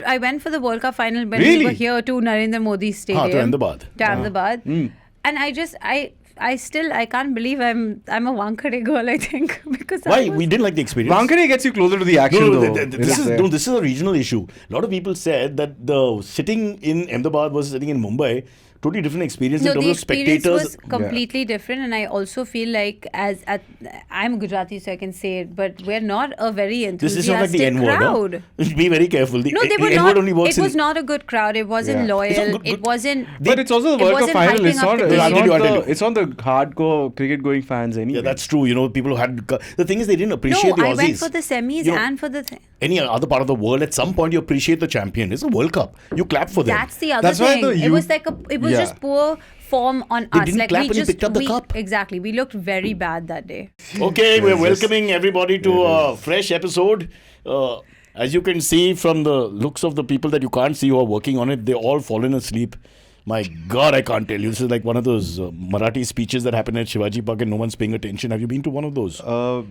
I went for the World Cup final when Really? we were here to Narendra Modi Stadium. To Ahmedabad. To Ahmedabad. And I can't believe I'm a Wankhede girl, I think. Because Why? We didn't like the experience. Wankhede gets you closer to the action though. This is a regional issue. A lot of people said that the sitting in Ahmedabad versus sitting in Mumbai, totally different experience in terms the of spectators. experience was completely different, and I also feel like I'm Gujarati, so I can say it, but we're not a very This is not like the enthusiastic N-word. crowd. Huh? Be very careful. The No, they were N-word not. only works It was not a good crowd. It wasn't loyal. It's not wasn't. But it's also the it World Cup wasn't final. hyping It's up not. the It's team. not it's not the hardcore cricket going fans anyway. Yeah, that's true. You know, people who had... The thing is, they didn't appreciate No, the I Aussies. went for the semis and for the... Any other part of the world, at some point you appreciate the champion. It's a World Cup. You clap for them. That's the other thing. It was just poor form on They us. didn't clap when you picked up the cup. Exactly. We looked very bad that day. Okay, we're welcoming everybody to a fresh episode. As you can see from the looks of the people that you can't see who are working on it, they're all fallen asleep. My God, I can't tell you. This is like one of those Marathi speeches that happen at Shivaji Park and no one's paying attention. Have you been to one of those?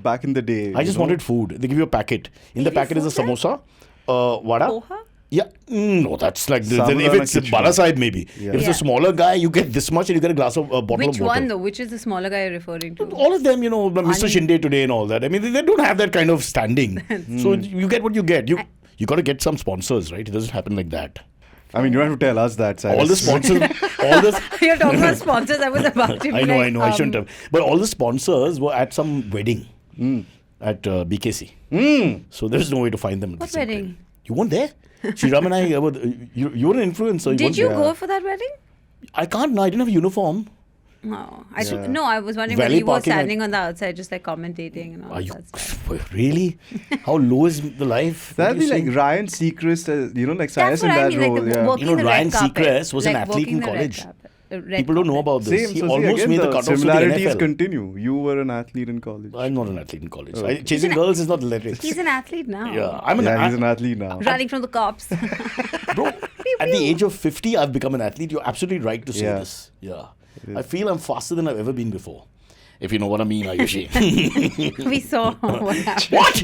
Back in the day. I just wanted food. They give you a packet. In the packet is a samosa, vada. Poha? Yeah, no, that's like if Sambar it's and Bala Sahib maybe. Yeah. If it's a smaller guy, you get this much and you get a bottle of water. Which one though? Which is the smaller guy you're referring to? All of them, you know, Mr. Shinde today and all that. I mean, they don't have that kind of standing. So you get what you get. You got to get some sponsors, right? It doesn't happen like that. I mean, you don't have to tell us that, Cyrus. All the sponsors, You're talking about sponsors. I was about to be I know. I shouldn't have. But all the sponsors were at some wedding at BKC. So there's no way to find them. At What the same wedding? time. You weren't there? Sriraam and I, you were an influencer. Did you go for that wedding? I can't. No, I didn't have a uniform. No, I was wondering Valley when you were parking standing on the outside, just like commentating and all Are you that stuff. really? How low is the life? That'd What be do you like say? Ryan Seacrest, like Cyrus in what I that mean, like role. the Yeah. working You know, the Ryan red carpet, Seacrest was an like athlete in walking the red college. carpet, red People don't know carpet. about this. Same. He So almost again, made the the cutoffs to the similarities NFL. continue. You were an athlete in college. I'm not an athlete in college. Okay. Chasing girls is not athletics. He's an athlete now. Yeah, He's an athlete now. Running from the cops. Bro, at the age of 50, I've become an athlete. You're absolutely right to say Yeah. this. Yeah. I feel I'm faster than I've ever been before. If you know what I mean, Ayushi. We saw what happened. What?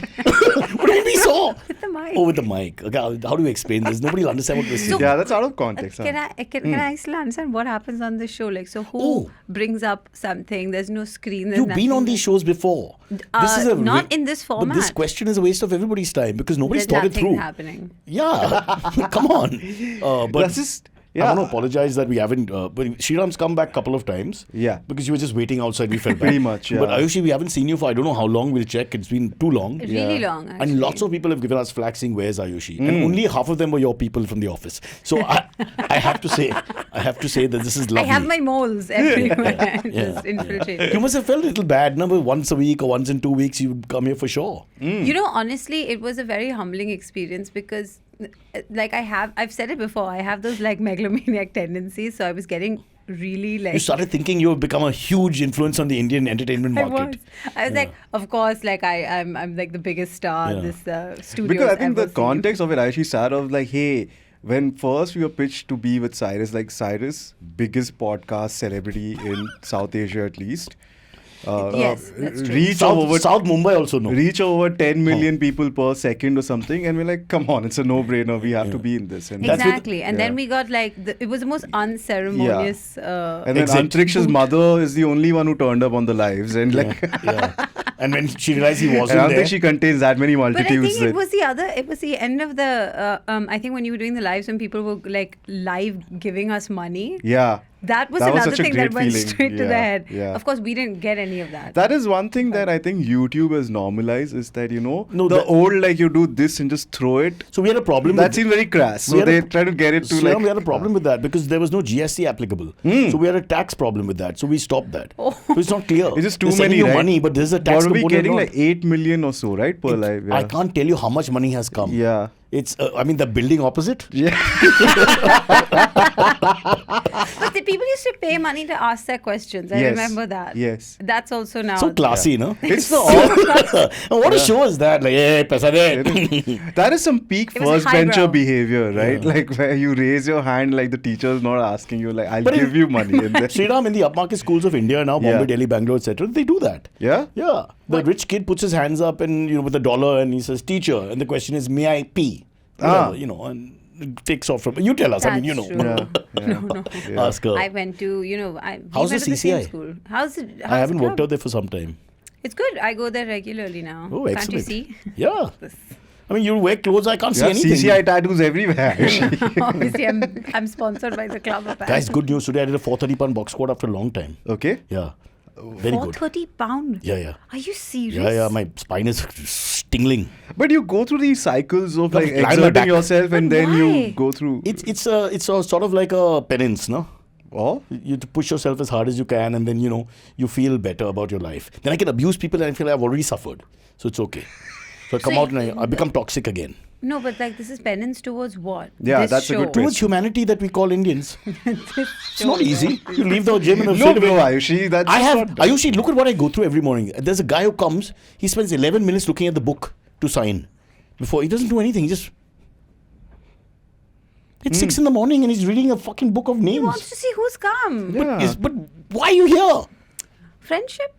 What do you mean we saw? With the mic. Oh, with the mic. Okay, how do you explain this? Nobody will understand what we're saying. Yeah, that's out of context. Can I still understand what happens on the show? Like, so who brings up something? There's no screen. There's You've been nothing. on these shows before. Not in this But format. this question is a waste of everybody's time because nobody's There's thought it nothing through. happening. Yeah, come on. But That's just... I want to apologize that we haven't. But Sriraam's come back a couple of times. Yeah. Because you were just waiting outside. We felt bad. Pretty much, yeah. But Ayushi, we haven't seen you for I don't know how long. We'll check. It's been too long. Really long, actually. And lots of people have given us flack saying, "Where's Ayushi?" And only half of them were your people from the office. So I have to say that this is lovely. I have my moles everywhere. Just infiltrated. You must have felt a little bad. Number once a week or once in 2 weeks, you'd come here for sure. You know, honestly, it was a very humbling experience because, like, I've said it before, I have those like megalomaniac tendencies. So I was getting really like. You started thinking you have become a huge influence on the Indian entertainment market. I was like, of course, like I'm like the biggest star this studio. Because I think the context of it actually started off like, hey, when first we were pitched to be with Cyrus, like Cyrus, biggest podcast celebrity in South Asia at least. Yes, that's true. Reach of over South Mumbai also no. reach of over 10 million people per second or something, and we're like, come on, it's a no-brainer. We have to be in this. And Exactly. And then we got like, it was the most unceremonious. and then Antriksh's mother is the only one who turned up on the lives. And like, And when she realized he wasn't I don't there, think she contains that many But I multitudes. think it was the end of the, I think when you were doing the lives when people were like live giving us money. Yeah. That was That was another such a thing that great went feeling. straight to the Yeah, head. yeah. Of course, we didn't get any of that. That is one thing that I think YouTube has normalized is that, No, the old, like you do this and just throw it. so we had a problem That with seems very crass. So they try to get it to Sriraam, like... we had a problem with that because there was no GST applicable. So we had a tax problem with that. So we stopped that. So it's not clear. It's just too They're sending many, you right? money, but there's a tax What are we component. getting? not. Like 8 million or so, right? Per live. Yeah. I can't tell you how much money has come. Yeah. It's, the building opposite. Yeah. But the people used to pay money to ask their questions. I Yes. remember that. Yes. That's also now. So classy, no? It's the What a show is that? Like, hey, paisa de. that is some peak It was first bencher highbrow. behavior, right? Like where you raise your hand like the teacher's not asking you, like, I'll But give you money. And then, Sriraam, in the upmarket schools of India now, Bombay, Yeah. Delhi, Bangalore, etc., they do that. yeah? Yeah. The rich kid puts his hands up and with $1 and he says, teacher. And the question is, may I pee? whatever, you know, and it takes off from. You tell us. I mean, you know. That's true. No. Ask her. I went to, we How's went the to same CCI? school. How's it? I haven't the worked club? out there for some time. It's good. I go there regularly now. Oh, Can't excellent. you see? Yeah. I mean, you wear clothes, I can't You see have anything. CCI tattoos everywhere. Obviously, I'm sponsored by the club. Apparently. Guys, good news. Today I did a 430-pound box squat after a long time. Okay. Yeah. Very good. 430 pound. Yeah. Are you serious? Yeah. My spine is stingling. But you go through these cycles of like Lie on my exerting back. yourself and But then why? you go through. It's a sort of like a penance, no? Oh? You have to push yourself as hard as you can, and then you feel better about your life. Then I can abuse people, and I feel I've already suffered, so it's okay. So I come out and I become toxic again. No, but like this is penance towards what? Yeah, This that's a good show. twist. Towards humanity that we call Indians. It's not easy. You leave the gym and No, straight away. bro, Ayushi, that's I have not- Ayushi, look at what I go through every morning. There's a guy who comes, he spends 11 minutes looking at the book to sign. Before he doesn't do anything, he just it's 6 in the morning and he's reading a fucking book of He names. wants to see who's come. Yeah. But why are you here? Friendship.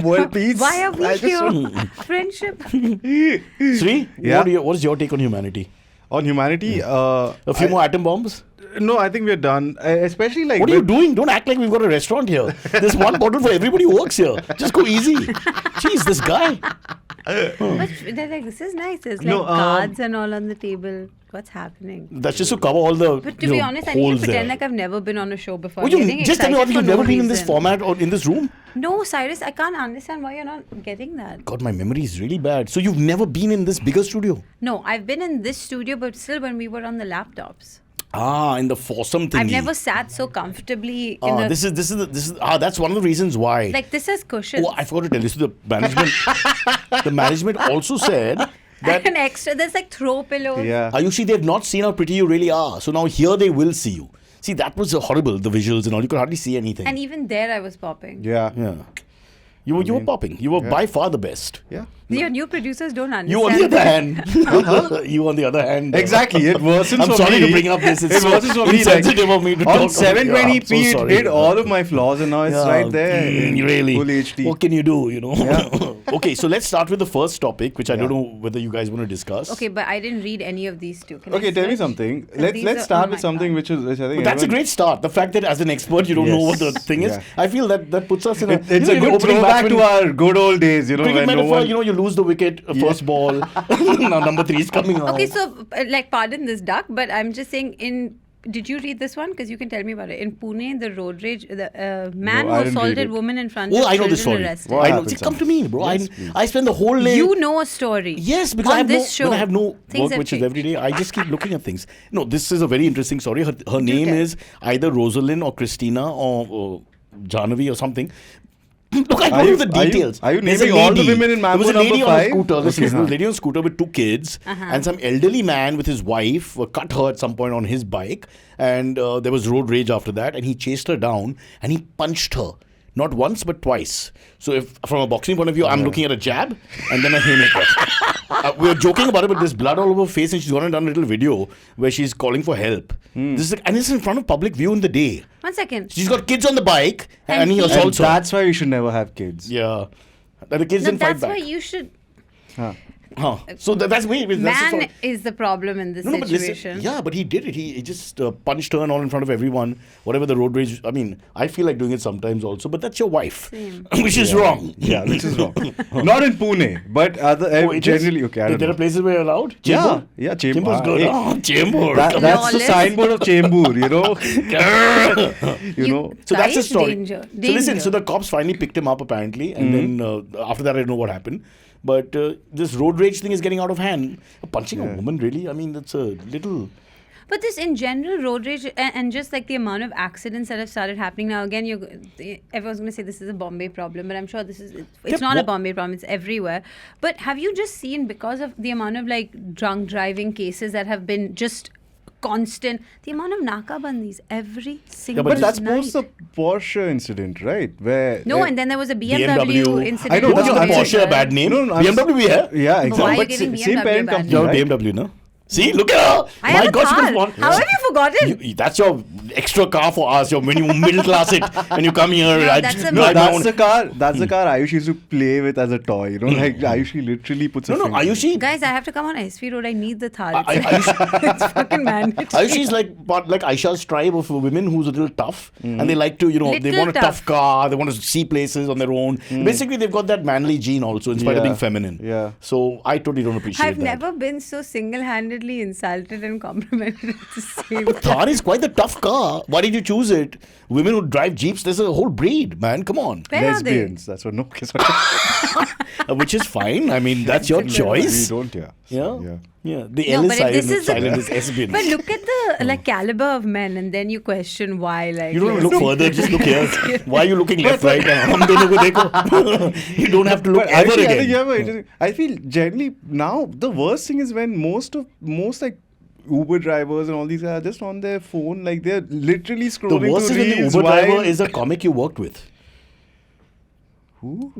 World peace. Why are we I just here? want- Friendship. Sri, Yeah. what is your take on humanity? On humanity, A few more atom bombs? No, I think we're done. Especially like. What are you doing? Don't act like we've got a restaurant here. There's one bottle for everybody who works here. Just go easy. Jeez, this guy. But they're like, this is nice. There's like No, cards and all on the table. What's happening? That's just to cover all the But to be honest, I need to holes pretend there. like I've never been on a show before. Oh, I'm you getting just tell me what excited you've for never no been in this reason. format or in this room? No, Cyrus, I can't understand why you're not getting that. God, my memory is really bad. So you've never been in this bigger studio? No, I've been in this studio, but still when we were on the laptops. In the foursome thingy. I've never sat so comfortably in a... This is that's one of the reasons why. Like, this has cushions. Oh, I forgot to tell you. So the management also said that An extra, there's like throw pillows. Yeah. Ayushi, they've not seen how pretty you really are. So now here they will see you. See, that was horrible, the visuals and all. You could hardly see anything. And even there I was popping. Yeah. Yeah. You were popping. You were by far the best. Yeah. Your new producers don't understand. You on the other this. hand. You on the other hand. Exactly. It wasn't I'm for sorry me. to bring up this. It's It so wasn't for me. Like, insensitive of me to on talk 720p, I'm so it sorry. hid all of my flaws, and now it's right there. in Really? Full HD. What can you do, you know? Yeah. Okay, so let's start with the first topic, which I don't know whether you guys want to discuss. Okay, but I didn't read any of these two. Can I Okay, tell me search? something. These Let's are- start oh with my something God. which I think But that's a everyone- great start. The fact that as an expert you don't know what the Yes. thing is, Yeah. I feel that puts us in a. It's a good opening throwback batsman- to our good old days, cricket when no metaphor. one. You lose the wicket, first ball. Now number 3 is coming out. Okay, so like, pardon this duck, but I'm just saying did you read this one? Because you can tell me about it. In Pune, the road rage, the man No, who I didn't read assaulted it. woman in front Oh, of I know children this story. arrested. What I know. happened, See, come Sam? to me, bro. Yes, please. I spend the whole day. You know a story. Yes, because on I have this show. when I have no Things work, have which is changed. every day, I just keep looking at things. No, this is a very interesting story. Her name tell. is either Rosalind or Christina or Jahnavi or something. Look, I Are know you- the are you- details. are you There's a naming all the lady. women in There was a Mambo lady number on a 5? scooter. Listen, Okay. there was a lady on a scooter with 2 kids, and some elderly man with his wife cut her at some point on his bike, and there was road rage after that, and he chased her down and he punched her. Not once, but twice. So, if from a boxing point of view, I'm looking at a jab and then a haymaker. We were joking about it, but there's blood all over her face, and she's gone and done a little video where she's calling for help. This is, and it's in front of public view in the day. 1 second. She's got kids on the bike, and he he- And assaults her. that's why you should never have kids. Yeah, the kids No, didn't fight that's why back. you should. So that's wait. That's the Man story. is the problem in this No, but situation. listen, yeah, but he did it. He just punched her and all in front of everyone. Whatever the road rage. I mean, I feel like doing it sometimes also, but that's your wife, Same. which is wrong. Yeah, which is wrong. Not in Pune, but other Oh, it is? generally okay. I don't There are know. places where you're allowed. Yeah, Chembur? yeah, Chembur. Chembur's good. Hey, Chembur. that's the Lawless. signboard of Chembur, you know. So that's the Guys, story. danger. So listen, Danger. so the cops finally picked him up apparently, and then after that I don't know what happened. But this road rage thing is getting out of hand. Punching a woman, really? I mean, that's a little. But this in general, road rage and just like the amount of accidents that have started happening now. Again, everyone's going to say this is a Bombay problem, but I'm sure it's not a Bombay problem. It's everywhere. But have you just seen, because of the amount of like drunk driving cases that have been just constant, the amount of nakabandis every single But that's night. post the Porsche incident, right? Where No, and then there was a BMW, BMW. incident. I know, Don't that's give what I'm Porsche saying. a bad name. No, I'm BMW, yeah? Yeah, exactly. why are you But giving same BMW parent bad company, You have right? a BMW, no? See, look at her. I My have a God, she car. was born. How have you forgotten? That's your. extra car for us. When you middle class it and you come here. No, I that's just a drive my That's own- the car. That's the car Ayushi used to play with as a toy. You know, like Ayushi literally puts. No, Ayushi. Guys, I have to come on SV Road. I need the Thar. Ayushi, It's fucking mandatory. Ayushi is like Aisha's tribe of women who's a little tough and they like to, they Little want a tough tough. car, they want to see places on their own. Basically, they've got that manly gene also in spite of Yeah. being feminine. Yeah. So I totally don't appreciate I've that. never been so single-handedly insulted and complimented at the same But time. Thar is quite the tough car. Why did you choose it? Women who drive Jeeps, there's a whole breed, man. Come on. Where are they? Lesbians. That's what. No. Which is fine. I mean, that's your we choice. don't. Yeah. Yeah. So, Yeah. The No, L is but if silent, this is the- silent is lesbian. But look at the caliber of men, and then you question why. Like You don't yes. look further, just look here. Why are you looking left, right? Hum dono ko dekho. You don't have to look But ever actually, I again. think you have a interesting- I feel generally now the worst thing is when most like Uber drivers and all these guys are just on their phone, like they're literally The scrolling worst is through when the reels Uber driver while- is a comic you worked with. Who?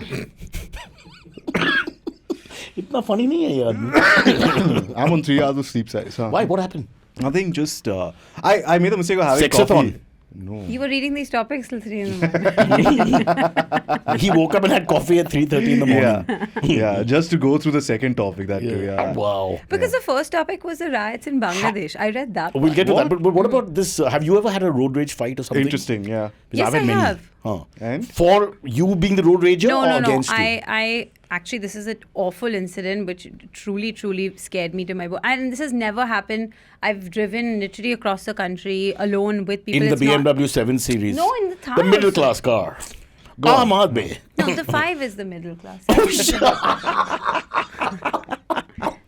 इतना funny नहीं है यार. I'm on 3 hours of sleep, so Why? What happened? Nothing. Just I made the mistake of having Sexathon. coffee. No. You were reading these topics till 3 in the morning. He woke up and had coffee at 3:30 in the morning. Yeah, just to go through the second topic that too. Yeah. Wow. Because the first topic was the riots in Bangladesh. I read that. We'll get to What? that. But what about this? Have you ever had a road rage fight or something? Interesting. Yeah. Because Yes, I've had I many. have. Huh. And For you being the road rager No, or no, no. against you? I actually, this is an awful incident which truly, truly scared me to my bone. And this has never happened. I've driven literally across the country alone with people. In the It's not- BMW 7 Series. No, in the Thar. The middle class car. Ahmad Bey. No, the 5 is the middle class.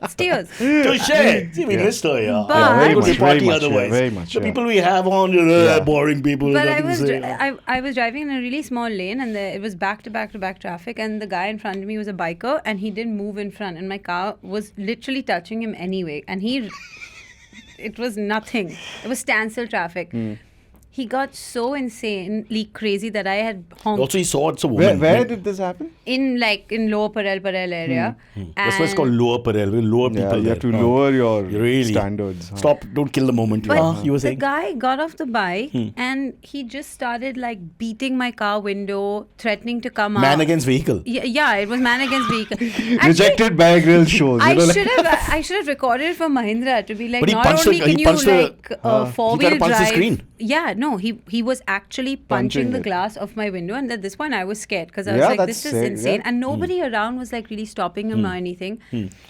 Steers. Touche. See, we missed her, yeah. But- Yeah, Very good much, party very much, yeah, otherwise. very much, The yeah. people we have on, boring people. But nothing to say. I was driving in a really small lane, and it was back to back to back traffic, and the guy in front of me was a biker, and he didn't move in front, and my car was literally touching him anyway, and it was nothing. It was standstill traffic. He got so insanely crazy that I had honked Also, he saw it's a woman. where did this happen? in Lower Parel area. That's why it's called lower Parel. Lower people. Yeah, you have to there. lower your Really? standards. huh? Stop. Don't kill the moment. But You were the saying? guy got off the bike and he just started like beating my car window, threatening to come Man out. against vehicle. Yeah, it was man against vehicle. Actually, Rejected Bear Grylls shows. I you know, like- should have recorded it for Mahindra to be like, But he not punched only the- can he you punched the- like four he tried wheel to punch the drive. screen. Yeah, no, he was actually punching the it. glass of my window, and at this point I was scared because I was Yeah, like, that's this is sick, insane, yeah. and nobody around was like really stopping him or anything.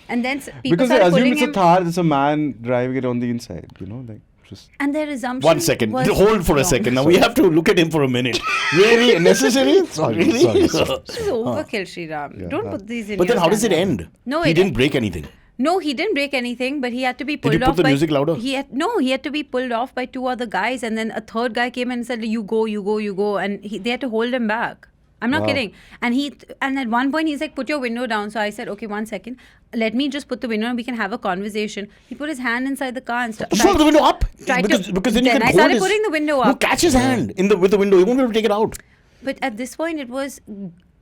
And then people because they started assume pulling it's a him, Thar, it's a man driving it on the inside. You know, like just. and their assumption. 1 second. was Hold for a wrong. second. Now we have to look at him for a minute. Really necessary? Sorry, Really? sorry. This is overkill, Sriraam. Yeah. Don't put these in. But then your how does it standard. end? No, he it- didn't break anything. No, he didn't break anything, but he had to be Did pulled you put off the by music louder? He had to be pulled off by 2 other guys, and then a third guy came and said, "You go, you go, you go," and they had to hold him back. I'm not Wow. kidding. And at one point he's like, "Put your window down." So I said, "Okay, 1 second. Let me just put the window and we can have a conversation." He put his hand inside the car and Push the window up. tried to- Because then you then can I hold started his- putting the window No, up. catch his hand with the window. He won't be able to take it out. But at this point, it was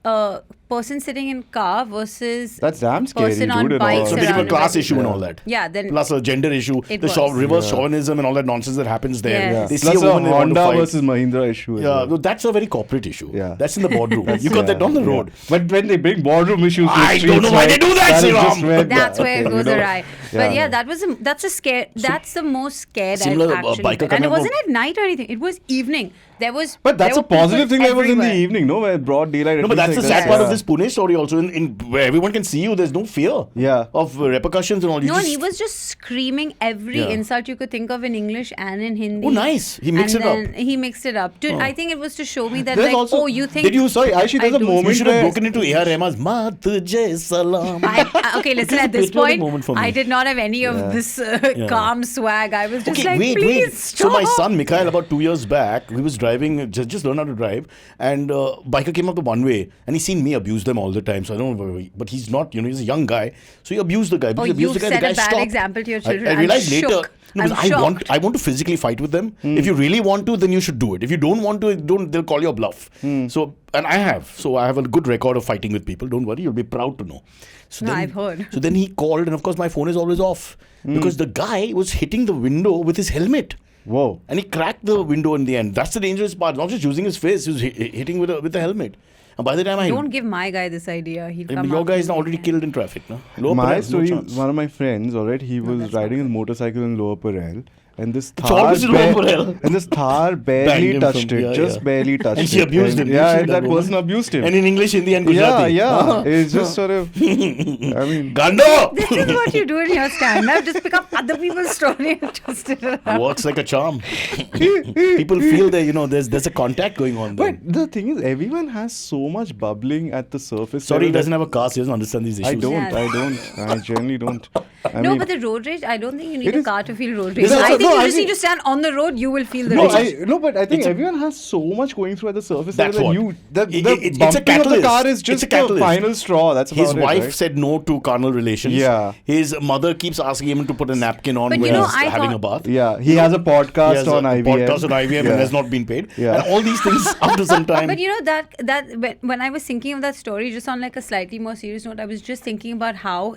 a person sitting in car versus That's damn scary, person dude, on and all. bikes. So there's a around class it. issue and all that. Yeah, then Plus a gender issue, It the was. reverse chauvinism and all that nonsense that happens there. Yes. They see Plus a woman, they want to Honda fight. versus Mahindra issue. as Yeah, well. no, that's a very corporate issue. Yeah. That's in the boardroom. You got that on the road. Yeah. But when they bring boardroom issues, to I the don't know streets, why they like, do that, is Sriraam. just when- that's where it you goes know. awry. But yeah, Yeah. that's a scare. That's the most scared Similar, I've actually biker been. And coming it up wasn't with- at night or anything. It was evening. There But that's there a were positive people thing that was in the everywhere. evening, no? Where broad daylight. No, at but least that's the like sad that. part of Yeah. this Pune story also. In where everyone can see you, there's no fear Yeah. of repercussions and all. You No, and just- he was just screaming every Yeah. insult you could think of in English and in Hindi. Oh, nice. He mixed and it up. then He mixed it up. I think it was to show me that, There's like, also- oh, you think. Did you? Sorry, actually, there's I a do. moment You should have where- broken into A.R. Rahman's Ma Tujhe Salam. Okay, listen, It's a at this patriotic point, moment for me. I did not have any of this calm swag. I was just Okay, like, wait. please So stop. my son Mikhail, about 2 years back, he was driving, just learned how to drive, and biker came up the one way, and he seen me abuse them all the time. So I don't know, but he's not, he's a young guy, so he abused the guy. Oh, Because he abused you've the guy, set the a guy bad stopped. example to your children. I I'm realized later. shook. No, because I'm I want to physically fight with them. If you really want to, then you should do it. If you don't want to, they'll call you a bluff. So, and I have a good record of fighting with people. Don't worry, you'll be proud to know. So No, then, I've heard. So then he called, and of course my phone is always off because the guy was hitting the window with his helmet. Whoa. And he cracked the window in the end. That's the dangerous part. Not just using his face, he was hitting with the helmet. And by the time Don't give my guy this idea. He'll come your up guy is with already it. killed in traffic. No? Lower My Parel, story, no chance. one of my friends, alright, he was that's riding not his motorcycle in Lower Parel. And this It's always in Lower Parel. and this Thar Banged barely him touched from- it, yeah, just yeah. barely touched it. And she abused him. Yeah, She, and that that person woman. abused him. And in English, Hindi and yeah, Gujarati. yeah. It's just sort of, I mean, Gando! This is what you do in your stand-up. Just pick up other people's story and twist it around. Works like a charm. People feel that, there's a contact going on there. but the thing is, everyone has so much bubbling at the surface. Sorry, he level doesn't have a car, so he doesn't understand these issues. I generally don't. I No, mean, but the road rage, I don't think you need It a is- car to feel road It rage. is I also- think no, you I just need think- to stand on the road, you will feel the No, rage. but I think It's a- everyone has so much going through at the surface That's level. what. You, the It's a bumping of the catalyst. car is It's just a the catalyst. final straw. That's about His it, wife right? said no to carnal relations. Yeah. His mother keeps asking him to put a napkin on But when you know, he's I having thought- a bath. Yeah, he has a He podcast has on a IVM. podcast on IVM Yeah. and has not been paid. Yeah. And all these things up to some time. But you know that when I was thinking of that story, just on like a slightly more serious note, I was just thinking about how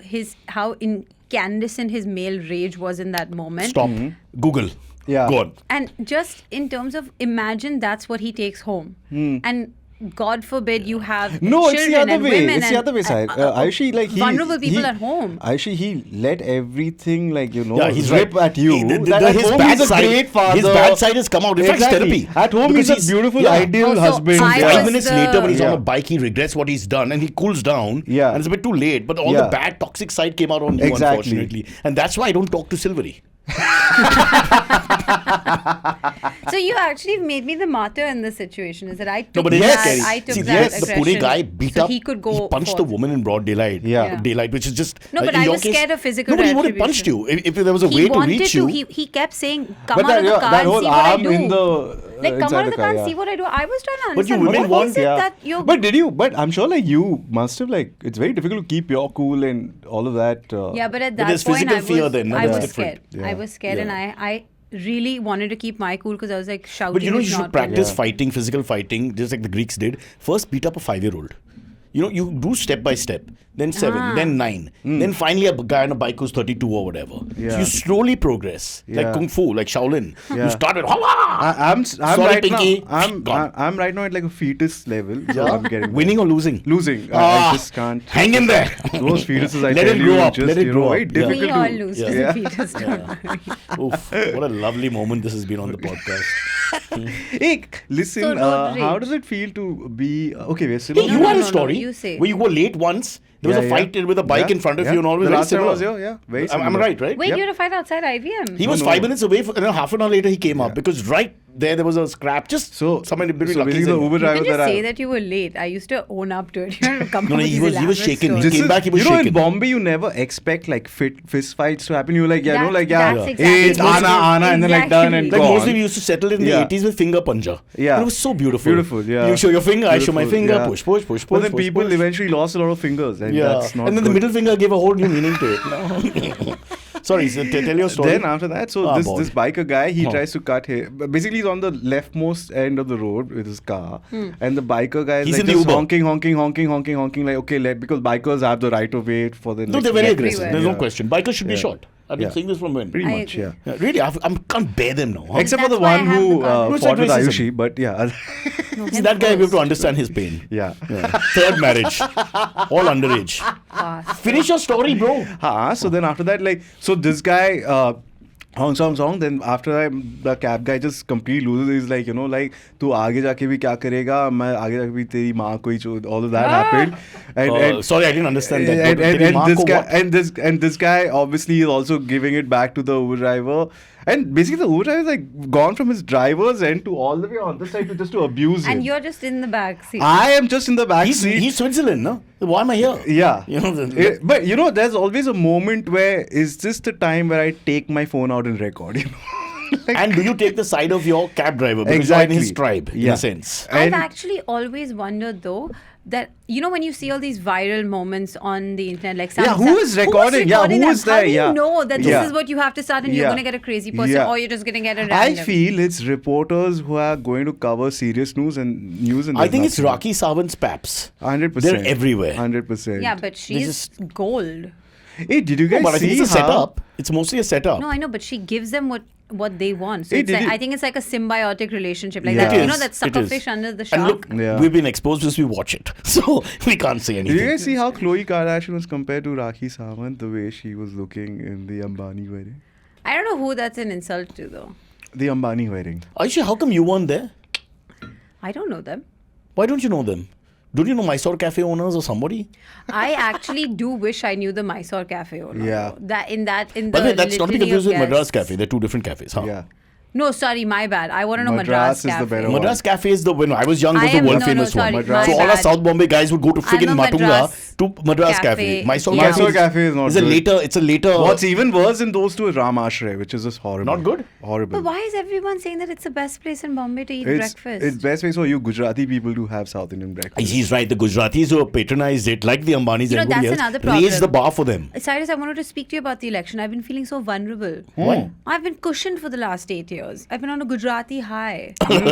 incandescent his male rage was in that moment. Stop. Google. Yeah. Go on. And just in terms of imagine that's what he takes home. And God forbid you have No, it's the children other and way. women It's the other way side. Ayushi, like vulnerable people at home. Ayushi, he let everything, Yeah, he's rip right. at you. His That at home, bad he's a side, great father. His bad side has come out. In fact, it's Exactly. therapy. At home, Because he's a beautiful, yeah. ideal Also, husband. I Yeah. 5 was minutes the- later, when he's on Yeah. a bike, he regrets what he's done and he cools down. Yeah. And it's a bit too late. But all Yeah. the bad, toxic side came out on you, Exactly. unfortunately. And that's why I don't talk to Silvery. So you actually made me the martyr in this situation. Is that I took No, but it's that, scary. I took See, that yes, the aggression Pune guy beat so up. he could go He punched forth. the woman in broad daylight. Yeah. Daylight, which is just. No, but in I your was scared of physical No, but he would have punched retribution. you. If there was a He way to wanted reach to. you. He kept saying, "Come But out of the car that and whole see what I arm do." in the Like, come inside out of the car and yeah. see what I do. I was trying to But you understand. women what want- is it that you're... But I'm sure like you must have like, it's very difficult to keep your cool and all of that. Yeah, but at But that there's point, physical I was, fear then, no? I That's was different. scared. Yeah. I was scared, and I really wanted to keep my cool because I was like shouting. But you is should not practice Yeah. fighting, physical fighting, just like the Greeks did. First, beat up a 5-year-old. You do step by step, then 7, then 9, then finally a guy on a bike who's 32 or whatever. So Yeah. you slowly progress, like Yeah. Kung Fu, like Shaolin. Yeah. You start with Hala! I'm Sorry, right Pinky. now. Gone. I'm right now at like a fetus level. So I'm getting Winning or losing? losing. I Ah, just can't. Hang in there. Those fetuses, I Let tell it you, grow up. just, Let it grow very up. Yeah. We difficult all to- lose Yeah. to Yeah. the fetus. Don't worry. Oof, what a lovely moment this has been on the podcast. Hey, listen, So road how rage. does it feel to be okay? We're still Hey, on you no, had no, a no, story you say. where you were late once. There was Yeah, a fight yeah. with a bike Yeah, in front of yeah. you and all. It was The very last time I similar. was here, yeah, very I'm similar. right, right? Wait, Yep. you had a fight outside IVM? He was No. 5 minutes away. Half an hour later, he came up because right there was a scrap. Just So, somewhere in between so Lucky's basically the and- Uber You driver can just that say I, that you were late. I used to own up to it. You don't come No, up with he these was elaborate shaken. He stories. came back, he was you know, shaken. in Bombay, you never expect like fist fights to happen. You're like, yeah, no, like, yeah, That's hey, exactly it's what Ana, it is. and then like done and Like gone. mostly we used to settle in the Yeah. 80s with finger punja. Yeah. And it was so beautiful. Beautiful, yeah. You show your finger, I show my Beautiful, finger, yeah. push, push, push, But push. then push, people push. eventually lost a lot of fingers, and Yeah. that's not And then good. the middle finger gave a whole new meaning to it. No. Sorry, so tell your story. Then after that, so Ah, this boy. this biker guy, he Huh. tries to cut his. Basically, he's on the leftmost end of the road with his car, and the biker guy is He's like in the just Uber. honking. Like, okay, because bikers have the right of way for the. No, next they're very lane. aggressive. Everywhere. There's no Yeah. question. Bikers should be Yeah. shot. I've been Yeah. saying this from when. Pretty I much, agree. yeah. Yeah, really, I can't bear them now. Except for That's the why I one have who the car. Who's fought with like racism? Ayushi, but yeah, No, See, that guy, we have to understand his pain. yeah. Yeah. Third marriage. All underage. Fast. Finish your story, bro. So then after that, like, so this guy, song. Then after that, the cab guy just completely loses. He's like, like, तू आगे जाके भी क्या करेगा? मैं आगे जाके भी तेरी माँ को ही चो-" all of that happened. And Sorry, I didn't understand that. and, and, Teri and maa this ko guy what? and this guy obviously is also giving it back to the Uber driver. And basically the Uber driver is like gone from his driver's end to all the way on this side to just to abuse him. And you're just in the back seat. I am just in the back He's seat. Switzerland, no? Why am I here? Yeah. You know, But there's always a moment where is this the time where I take my phone out and record, Like- And do you take the side of your cab driver? Because Exactly. you're in his tribe, in Yeah. a sense. I've And- actually always wondered though that when you see all these viral moments on the internet, like Yeah, who is recording? Yeah, who them? is How there? do you Yeah. know that this Yeah. is what you have to start and you're Yeah. going to get a crazy person Yeah. or you're just going to get a I random? feel it's reporters who are going to cover serious news and I think it's nothing. Rocky Savant's paps. 100%. They're everywhere. 100%. Yeah, but she's just- gold. Hey, did you No, guys but I think see it's a how? setup. It's mostly a setup. No, I know, but she gives them what they want. So Hey, it's did like, you- I think it's like a symbiotic relationship. Like Yeah. that, It you know, is, that it sucker is. fish under the And shark. look, Yeah. we've been exposed because we watch it. So we can't say Did anything. you guys see how Khloe Kardashian was compared to Rakhi Sawant, the way she was looking in the Ambani wedding? I don't know who that's an insult to, though. The Ambani wedding. Ayushi, how come you weren't there? I don't know them. Why don't you know them? Don't you know Mysore Cafe owners or somebody? I actually do wish I knew the Mysore Cafe owner. Yeah. though. In By the the way, that's not to be litany confused of with Madras guests. Cafe. They're two different cafes, huh? Yeah. No, sorry, my bad. I want to know Madras Madras is the Cafe. better one. Madras Cafe is the when I was young was I the am- world no, famous sorry, one. my So all our bad. South Bombay guys would go to friggin' I'm a Matunga Madras to Madras Cafe. Cafe. Mysore Yeah. Cafe, Mysore Cafe is not is a good. later. It's a later. What's even worse than those two is Ram Ashray, which is just horrible. Not good? Horrible. But why is everyone saying that it's the best place in Bombay to eat It's breakfast? best way for you Gujarati people to have South Indian breakfast. He's right. The Gujaratis who have patronized it, like the Ambanis You know, and everybody that's else, another raised the problem. bar for them. Cyrus, I wanted to speak to you about the election. I've been feeling so vulnerable. Why? I've been cushioned for the last 8 years. I've been on a Gujarati high. You're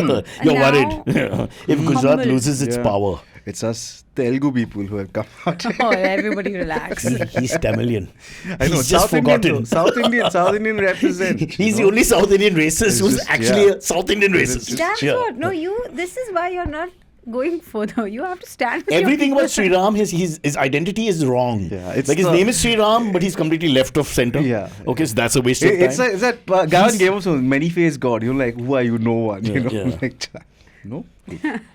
now- worried. If Gujarat Humbled. loses its Yeah. power, It's us Telugu people who have come out. Oh, everybody relax. he's Tamilian. I know. He's just South Indian, forgotten. though. South Indian represent. He's the you know? only South Indian racist It's who's just- actually yeah. a South Indian It's racist. just- Damn Yeah. sure. No, this is why you're not going further. You have to stand with Everything your about Sriram, his identity is wrong. Yeah, it's like his the- name is Sriram, but he's completely left of center. Yeah. Okay, so that's a waste of time. It's that guy in Game of Thrones, many-faced God. You're like, who are you? No one. You Yeah, know, yeah. like, no.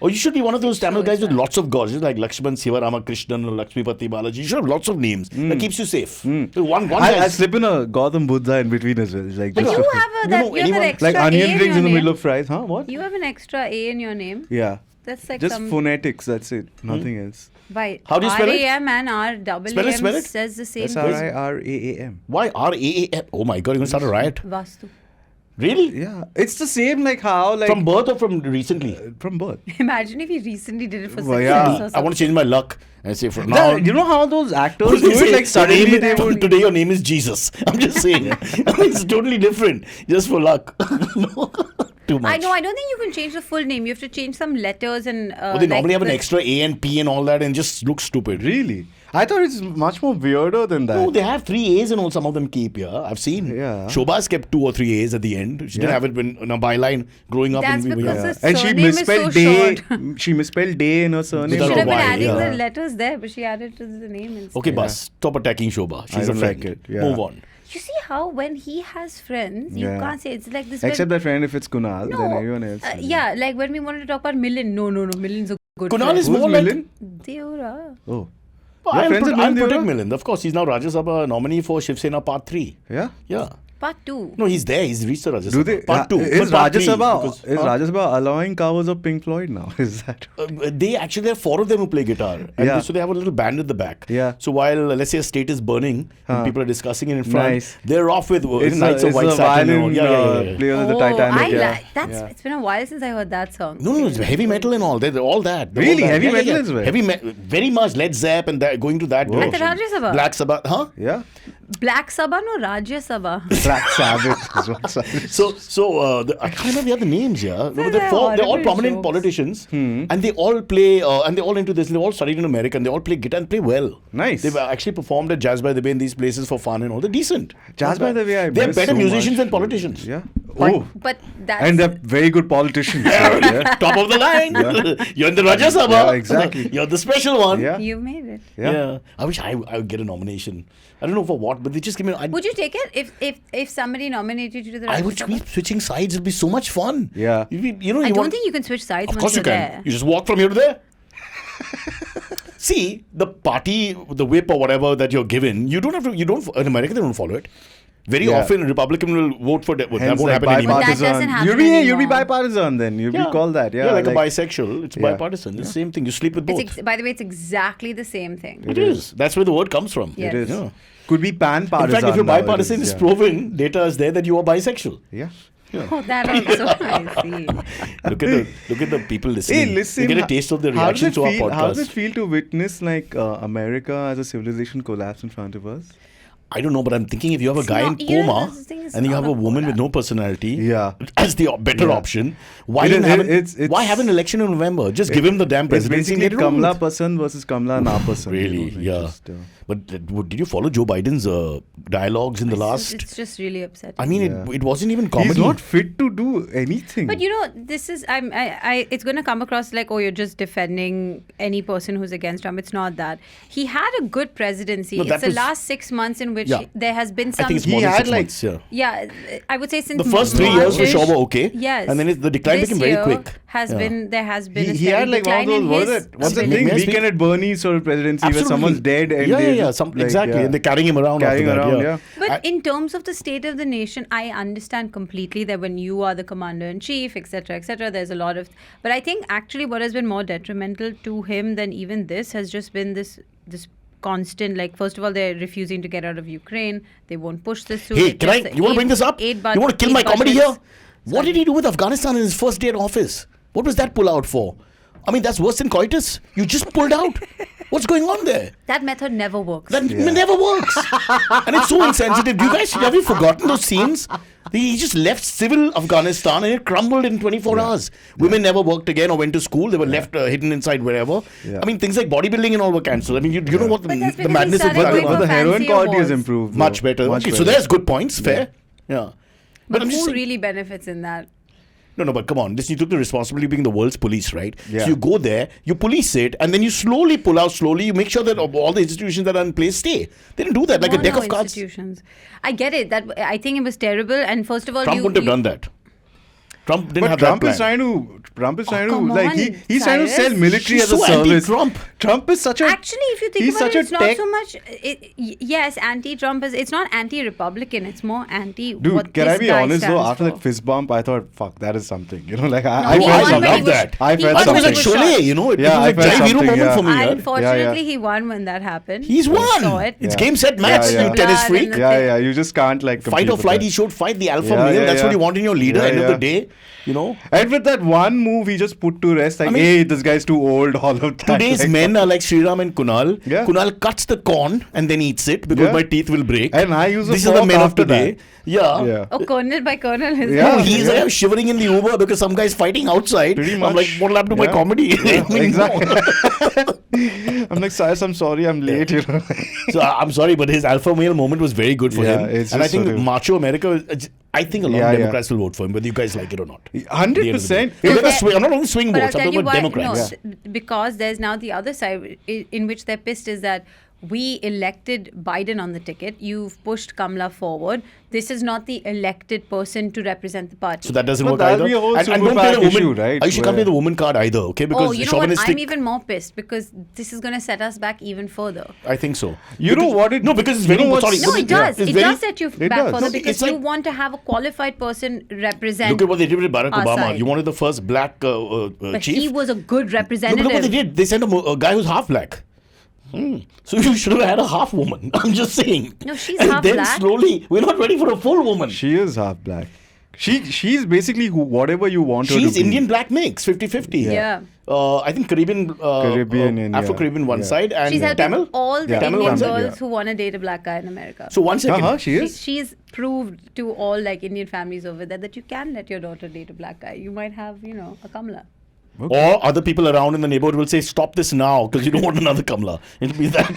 Or you should be one of those Tamil So guys with sad. lots of gods, just like Lakshman, Siva, Rama, Krishnan, or Lakshmipati, Balaji. You should have lots of names. That keeps you safe. So one I guy's- slip in a Gautam Buddha in between as well. Like, But just you to- have You a, know you have an anyone- extra like A onion in rings your in the name. middle of fries. Huh? What? You have an extra A in your name. Yeah. That's like Just some... phonetics. That's it. Nothing else. Why? How do you spell it? R-A-M and R-double-A-M Spell it. says the same SRIRAAM. Why RAAM? Oh my god, you're going to start a riot. Vastu. Really? Yeah. It's the same like how like From birth or from recently? from birth. Imagine if he recently did it for Well, 6 yeah. years or I something. want to change my luck and say from now. You know how those actors What do do they it? say? Like suddenly Your they name- would. Today your name is Jesus. I'm just saying. I mean, it's totally different. Just for luck. No. Too much. I know. I don't think you can change the full name. You have to change some letters and. But they normally have an the- extra A and P and all that and just look stupid. Really? I thought it's much more weirder than that. No, they have 3 A's and all. Some of them keep, yeah. I've seen. Yeah. Shobha's kept 2 or 3 A's at the end. She didn't Yeah. have it in a byline growing up. That's in because yeah. the And she surname is misspelled so day. short. She misspelled day in her surname. She Without should a have been Y, adding yeah. the letters there, but she added to the name instead. Okay, Yeah. boss. Stop attacking Shobha. She's I a don't friend. like it, yeah. Move on. You see how when he has friends, you Yeah. can't say it's like this. Except that friend if it's Kunal, no, then everyone else. yeah, like when we wanted to talk about Milind. No, Milind's a good Kunal friend. is Who's more like. Milind? Deora. Oh. Well, Your I'll, friends put, with I'll Milind protect Deora? Milind. Of course, he's now Rajya Sabha nominee for Shiv Sena Part 3. Yeah? Yeah. Part 2. No, he's there. He's reached the Rajya Do Sabha. they? Part 2. Is but Part Rajya 3, Sabha because- is Rajya Sabha allowing covers of Pink Floyd now? Is that? They actually have 4 of them who play guitar. And Yeah. so they have a little band at the back. Yeah. So while, let's say, a state is burning and Huh. people are discussing it in front, Nice. they're off with It's Knights a, of White Satin. violin Yeah. player of the Oh, Titanic. I yeah. like that's. Yeah. It's been a while since I heard that song. No, it's heavy metal and all. They're all that. They're all Really? that. Heavy metal as well? Heavy very much. Led Zepp and that, going to that Whoa. At the direction. Rajya Sabha? Black Sabbath. Huh? Yeah. Black Sabha, no Rajya Sabha. Black Sabbath is what Sabbath. So I can't remember the other names, yeah. They're They're all horrible prominent jokes. politicians, and they all play, and they're all into this. They all studied in America, and they all play guitar and play well. Nice. They've actually performed at Jazz by the Bay in these places for fun and all. They're decent. Jazz Not by bad. the Way, I They're miss better so musicians much. than politicians. Yeah. But, Oh. but that's. And they're very good politicians. yeah. Top of the line. Yeah. You're in the Rajya Sabha. Yeah, exactly. You're the special one. Yeah. You made it. Yeah. I wish I would get a nomination. I don't know for what, but they just give me. Would you take it if somebody nominated you to the Rajya I would Sabha? keep switching sides. It'd be so much fun. Yeah. You know, I you don't want, think you can switch sides Of once course you you're can. there. You just walk from here to there. See, the party, the whip or whatever that you're given, you don't have to. You don't. In America, they don't follow it. Very Yeah. often, a Republican will vote for that. That Hence, won't like happen anymore. But that doesn't happen You'll be anymore. bipartisan then. You'll be called that. Yeah. like a bisexual. It's Yeah. bipartisan. It's the same thing. You sleep with both. By the way, it's exactly the same thing. It is. That's where the word comes from. Yes. It is. Yeah. Could be pan-partisan. In fact, if you're nowadays, bipartisan, it's yeah. proven. Data is there that you are bisexual. Yeah. Oh, that also I see. Look at the people listening. Hey, listen. You get a taste of the how does reaction it to our feel- How does it podcast. feel to witness like America as a civilization collapse in front of us? I don't know, but I'm thinking if you have a It's guy not- in you know, coma that's the thing, it's and you not have a a woman with collapse. no personality, Yeah. as the better Yeah. option, why It even is- have it's- why have an election in November? Just give him the damn It's presidency. and basically get it over Kamala with. Pasan versus Kamala Napasan. Really, like yeah. just, But did you follow Joe Biden's dialogues in the last? It's just really upsetting. I mean, it wasn't even comedy. He's not fit to do anything. But this is it's going to come across like, oh, you're just defending any person who's against Trump. It's not that. He had a good presidency. No, it's the last 6 months in which there has been some. I think it's more than 6 months. Yeah. I would say since The first 3 years for sure were okay. Yes. And then the decline became very quick. There has been he had like one of those, what's the thing? Weekend at Bernie's sort of presidency where someone's dead and exactly. And they're carrying him around after that. But in terms of the state of the nation, I understand completely that when you are the commander-in-chief, etc., there's a lot of... But I think actually what has been more detrimental to him than even this has just been this constant, like, first of all, they're refusing to get out of Ukraine. They won't push this through. Hey, you want to bring this up? You want to kill my comedy here? What did he do with Afghanistan in his first day in office? What was that pull out for? I mean, that's worse than coitus. You just pulled out. What's going on there? That method never works. That never works. And it's so insensitive. Have you forgotten those scenes? He just left civil Afghanistan and it crumbled in 24 hours. Women never worked again or went to school. They were left hidden inside wherever. I mean, things like bodybuilding and all were cancelled. I mean, you know what the madness of the heroin quality has improved. Much better. Okay, so there's good points. Fair. Yeah. But who really benefits in that? No, but come on. You took the responsibility of being the world's police, right? Yeah. So you go there, you police it, and then you slowly pull out, you make sure that all the institutions that are in place stay. They didn't do that like a deck of cards. Institutions. I get it. I think it was terrible. And first of all, Trump wouldn't have done that. Trump didn't have Trump that is plan. Trump is trying to come like on, he's trying to sell military as a so service. anti-Trump. Trump is such a actually, if you think he's about such it, it's a not tech- so much. Yes, anti-Trump is. It's not anti-Republican. It's more anti. Dude, what can this I be guy honest though? stands After for. that fist bump, I thought, fuck, that is something. You know, like No, I he felt won when something. he was- that. I felt won It was when like he was Sholay, shot. you know? It Yeah, was I a felt Jai Viru something, moment for me. Yeah. Unfortunately, he won when that happened. He's We saw won. it. It's Yeah. game, set, match, Yeah, you yeah. tennis Blood freak. and Yeah, you just can't like Fight compete or with flight, that. he showed fight, the alpha Yeah, male. yeah, That's what yeah. you want in your leader, Yeah, end of yeah. the day. You know? And with that one move, he just put to rest like, I mean, hey, this guy's too old, all of that. Today's like, men are like Sriraam and Kunal. Yeah. Kunal cuts the corn and then eats it because Yeah. my teeth will break. And I use a These are the fork men of after today. that. Yeah. Oh, colonel by colonel. Is Yeah. No, it? he's like shivering in the Uber because some guy's fighting outside. Pretty I'm much. like, what'll happen to my Yeah. comedy? Yeah, I mean, exactly. I'm like, Cyrus, I'm sorry, I'm late. You know. So I'm sorry, but his alpha male moment was very good for Yeah, him. it's And I just think sort of- Macho America, I think a lot Yeah, of yeah. Democrats will vote for him, whether you guys like it or not. 100%. I'm not only swing But I'll votes, I'm tell talking you about why. Democrats. No, because there's now the other side in which they're pissed is that we elected Biden on the ticket. You've pushed Kamala forward. This is not the elected person to represent the party. So that doesn't But work that'll either. be a whole And super don't play the PAC woman. issue, right? You should can't play the woman card either, okay? Because Oh, you know what? chauvinistic. I'm even more pissed because this is going to set us back even further. I think so. You know what it- No, because it's you very. know what's- Sorry. No, it does. It's It very- does set you It back does. further No, because it's like- you want to have a qualified person represent. Look at what they did with Barack our Obama. side. You wanted the first black but chief. he was a good Look representative. at what they did. They sent a guy who's half black. So you should have had a half woman. I'm just saying. No, she's and half then black. slowly, we're not ready for a full woman. She is half black. She's basically whatever you want her to be. She's Indian black mix, 50-50. Yeah. I think Caribbean and Afro-Caribbean one yeah. side and She's helping Tamil. all the Yeah. Tamil Indian one side, girls yeah. who want to date a black guy in America. So 1 second. She is. She's proved to all like Indian families over there that you can let your daughter date a black guy. You might have, a Kamala. Or other people around in the neighborhood will say, stop this now because you don't want another Kamala. It'll be that.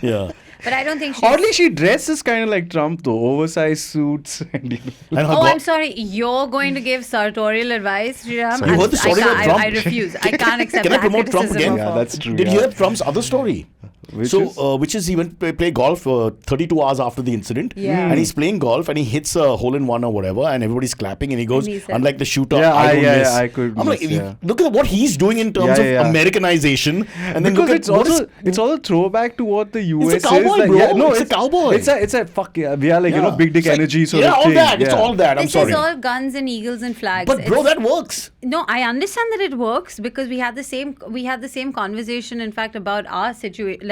Yeah. But I don't think she's... Oddly, she dresses kind of like Trump though, oversized suits and And her Oh, I'm sorry. You're going to give sartorial advice, Sriram? You heard the story about Trump? I refuse. I can't accept Can I that promote Trump criticism again? of Yeah, her. that's true. Did yeah. you hear Trump's other story? Which Which is he went to play golf 32 hours after the incident. Yeah. And he's playing golf and he hits a hole in one or whatever and everybody's clapping and he goes, And he said- unlike the shooter, Yeah, I don't miss. I could I'm like, miss, yeah. look at what he's doing in terms Yeah, yeah, of yeah. Americanization. And then because look it's at what also is- it's all a throwback to what the US It's a cowboy, is. Like, bro. yeah, no, It's a cowboy. It's a fuck yeah. We are like Yeah. big dick It's like- energy sort yeah, of all thing. that. It's yeah. all that. I'm This sorry. is all guns and eagles and flags. But bro, It's- that works. No, I understand that it works because we had the same conversation. In fact, about our situation,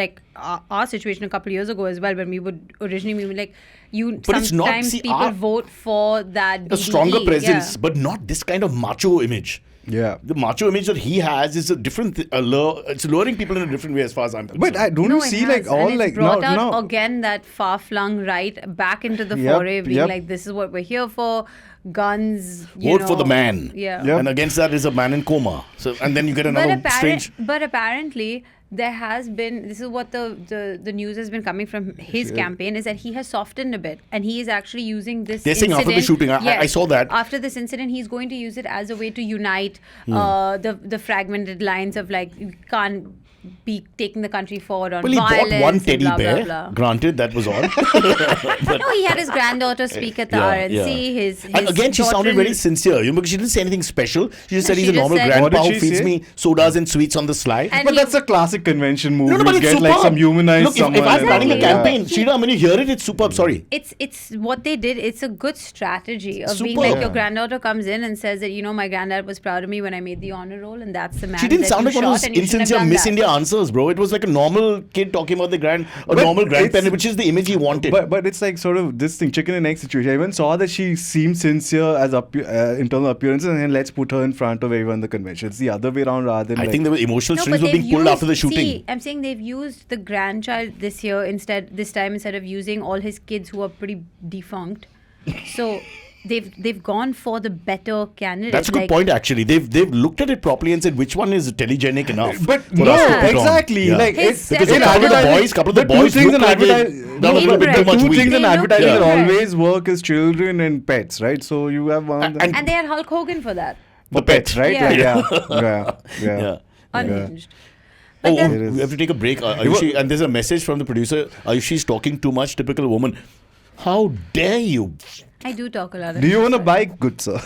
our situation a couple of years ago as well, when we would originally be like, But it's not- sometimes see, people our- vote for that A stronger BDE, presence, yeah. but not this kind of macho image. Yeah. The macho image that he has is a different it's luring people in a different way as far as I'm concerned. But I don't No, you it see has, like all and it's like brought now out again that far-flung right back into the Yep, foray, being yep. like, this is what we're here for. Guns. Vote for the man. Yeah. Yep. And against that is a man in coma. So and then you get another strange. But apparently, there has been, this is what the news has been coming from his campaign, is that he has softened a bit and he is actually using this They're saying incident. after the shooting, I saw that. After this incident, he's going to use it as a way to unite the fragmented lines of like, you can't be taking the country forward on Well, he violence. bought one teddy blah, bear. Blah, blah. Granted, that was all. No, he had his granddaughter speak at the RNC. His and again, she sounded very sincere. Because she didn't say anything special. She just said she he's a just normal said- grandpa What did who she feeds say? me sodas and sweets on the sly. And But he- that's a classic convention move. No, You but it's get superb. like some humanized Look, if someone I'm and planning a all, campaign, Sriraam, when you hear it, it's superb. Sorry. It's what they did. It's a good strategy of being Superb. like, your granddaughter comes in and says that, my granddad was proud of me when I made the honor roll, and that's the man She didn't that sound you like one of shot those and you shouldn't have insincere done Miss that. India answers, bro. It was like a normal kid talking about But normal it's- grandparent, which is the image he wanted. But it's like sort of this thing, chicken and egg situation. I even saw that she seemed sincere as in terms of appearances, and then let's put her in front of everyone in the convention. It's the other way around rather than I like, think the emotional No, strings but were being they've pulled used- after the shooting. See, I'm saying they've used the grandchild this time instead of using all his kids who are pretty defunct. So they've gone for the better candidate. That's a good point, actually. They've looked at it properly and said which one is telegenic enough. But for no, us to put on. exactly. Yeah. Like His it's Because stepbrother- a couple of the advertising- boys, couple of the two boys things look in like they advertising. done a little bit Inbred. too much Two weed. things in They look advertising that inbred. always work is children and pets, right? So you have one of them. And- and they had Hulk Hogan for that. For pets, right? Yeah. Yeah. Yeah. Unhinged. Oh, But then- It is. we have to take a break. Ayushi, and there's a message from the producer. Ayushi's talking too much, typical woman. How dare you? I do talk a lot of Do you shit. own a bike, good sir?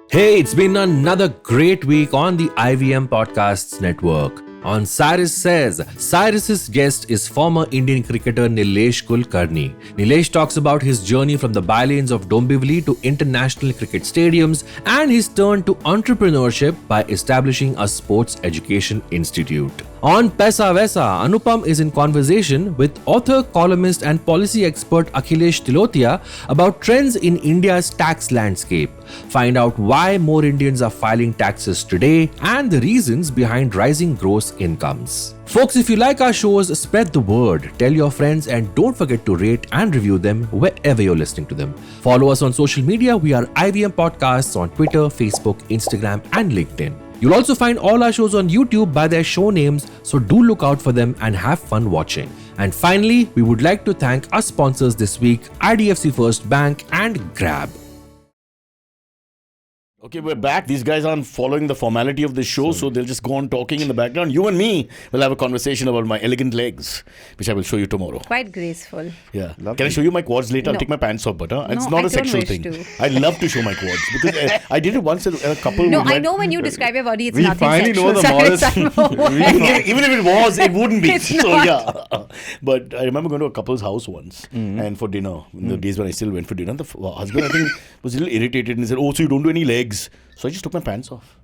Hey, it's been another great week on the IVM Podcasts Network. On Cyrus Says, Cyrus's guest is former Indian cricketer Nilesh Kulkarni. Nilesh talks about his journey from the bylanes of Dombivli to international cricket stadiums and his turn to entrepreneurship by establishing a sports education institute. On Paisa Vaisa, Anupam is in conversation with author, columnist and policy expert Akhilesh Tilotia about trends in India's tax landscape. Find out why more Indians are filing taxes today and the reasons behind rising gross incomes. Folks, if you like our shows, spread the word, tell your friends, and don't forget to rate and review them wherever you're listening to them. Follow us on social media. We are IVM Podcasts on Twitter, Facebook, Instagram, and LinkedIn. You'll also find all our shows on YouTube by their show names, so do look out for them and have fun watching. And finally, we would like to thank our sponsors this week, IDFC First Bank and Grab. Okay, we're back. These guys aren't following the formality of the show, so they'll just go on talking in the background. You and me will have a conversation about my elegant legs, which I will show you tomorrow. Quite graceful. Yeah. Lovely. Can I show you my quads later? I'll No. take my pants off, but it's No, not I a sexual don't thing. wish to. I love to show my quads because I did it once and a couple. No, would I like- know when you describe your body, it's We nothing finally sexual. know the Cyrus, modest- I'm aware. Even if it was, it wouldn't be. It's So not. yeah. But I remember going to a couple's house once and for dinner. In the days when I still went for dinner, the husband I think was a little irritated and he said, "Oh, so you don't do any legs?" So I just took my pants off.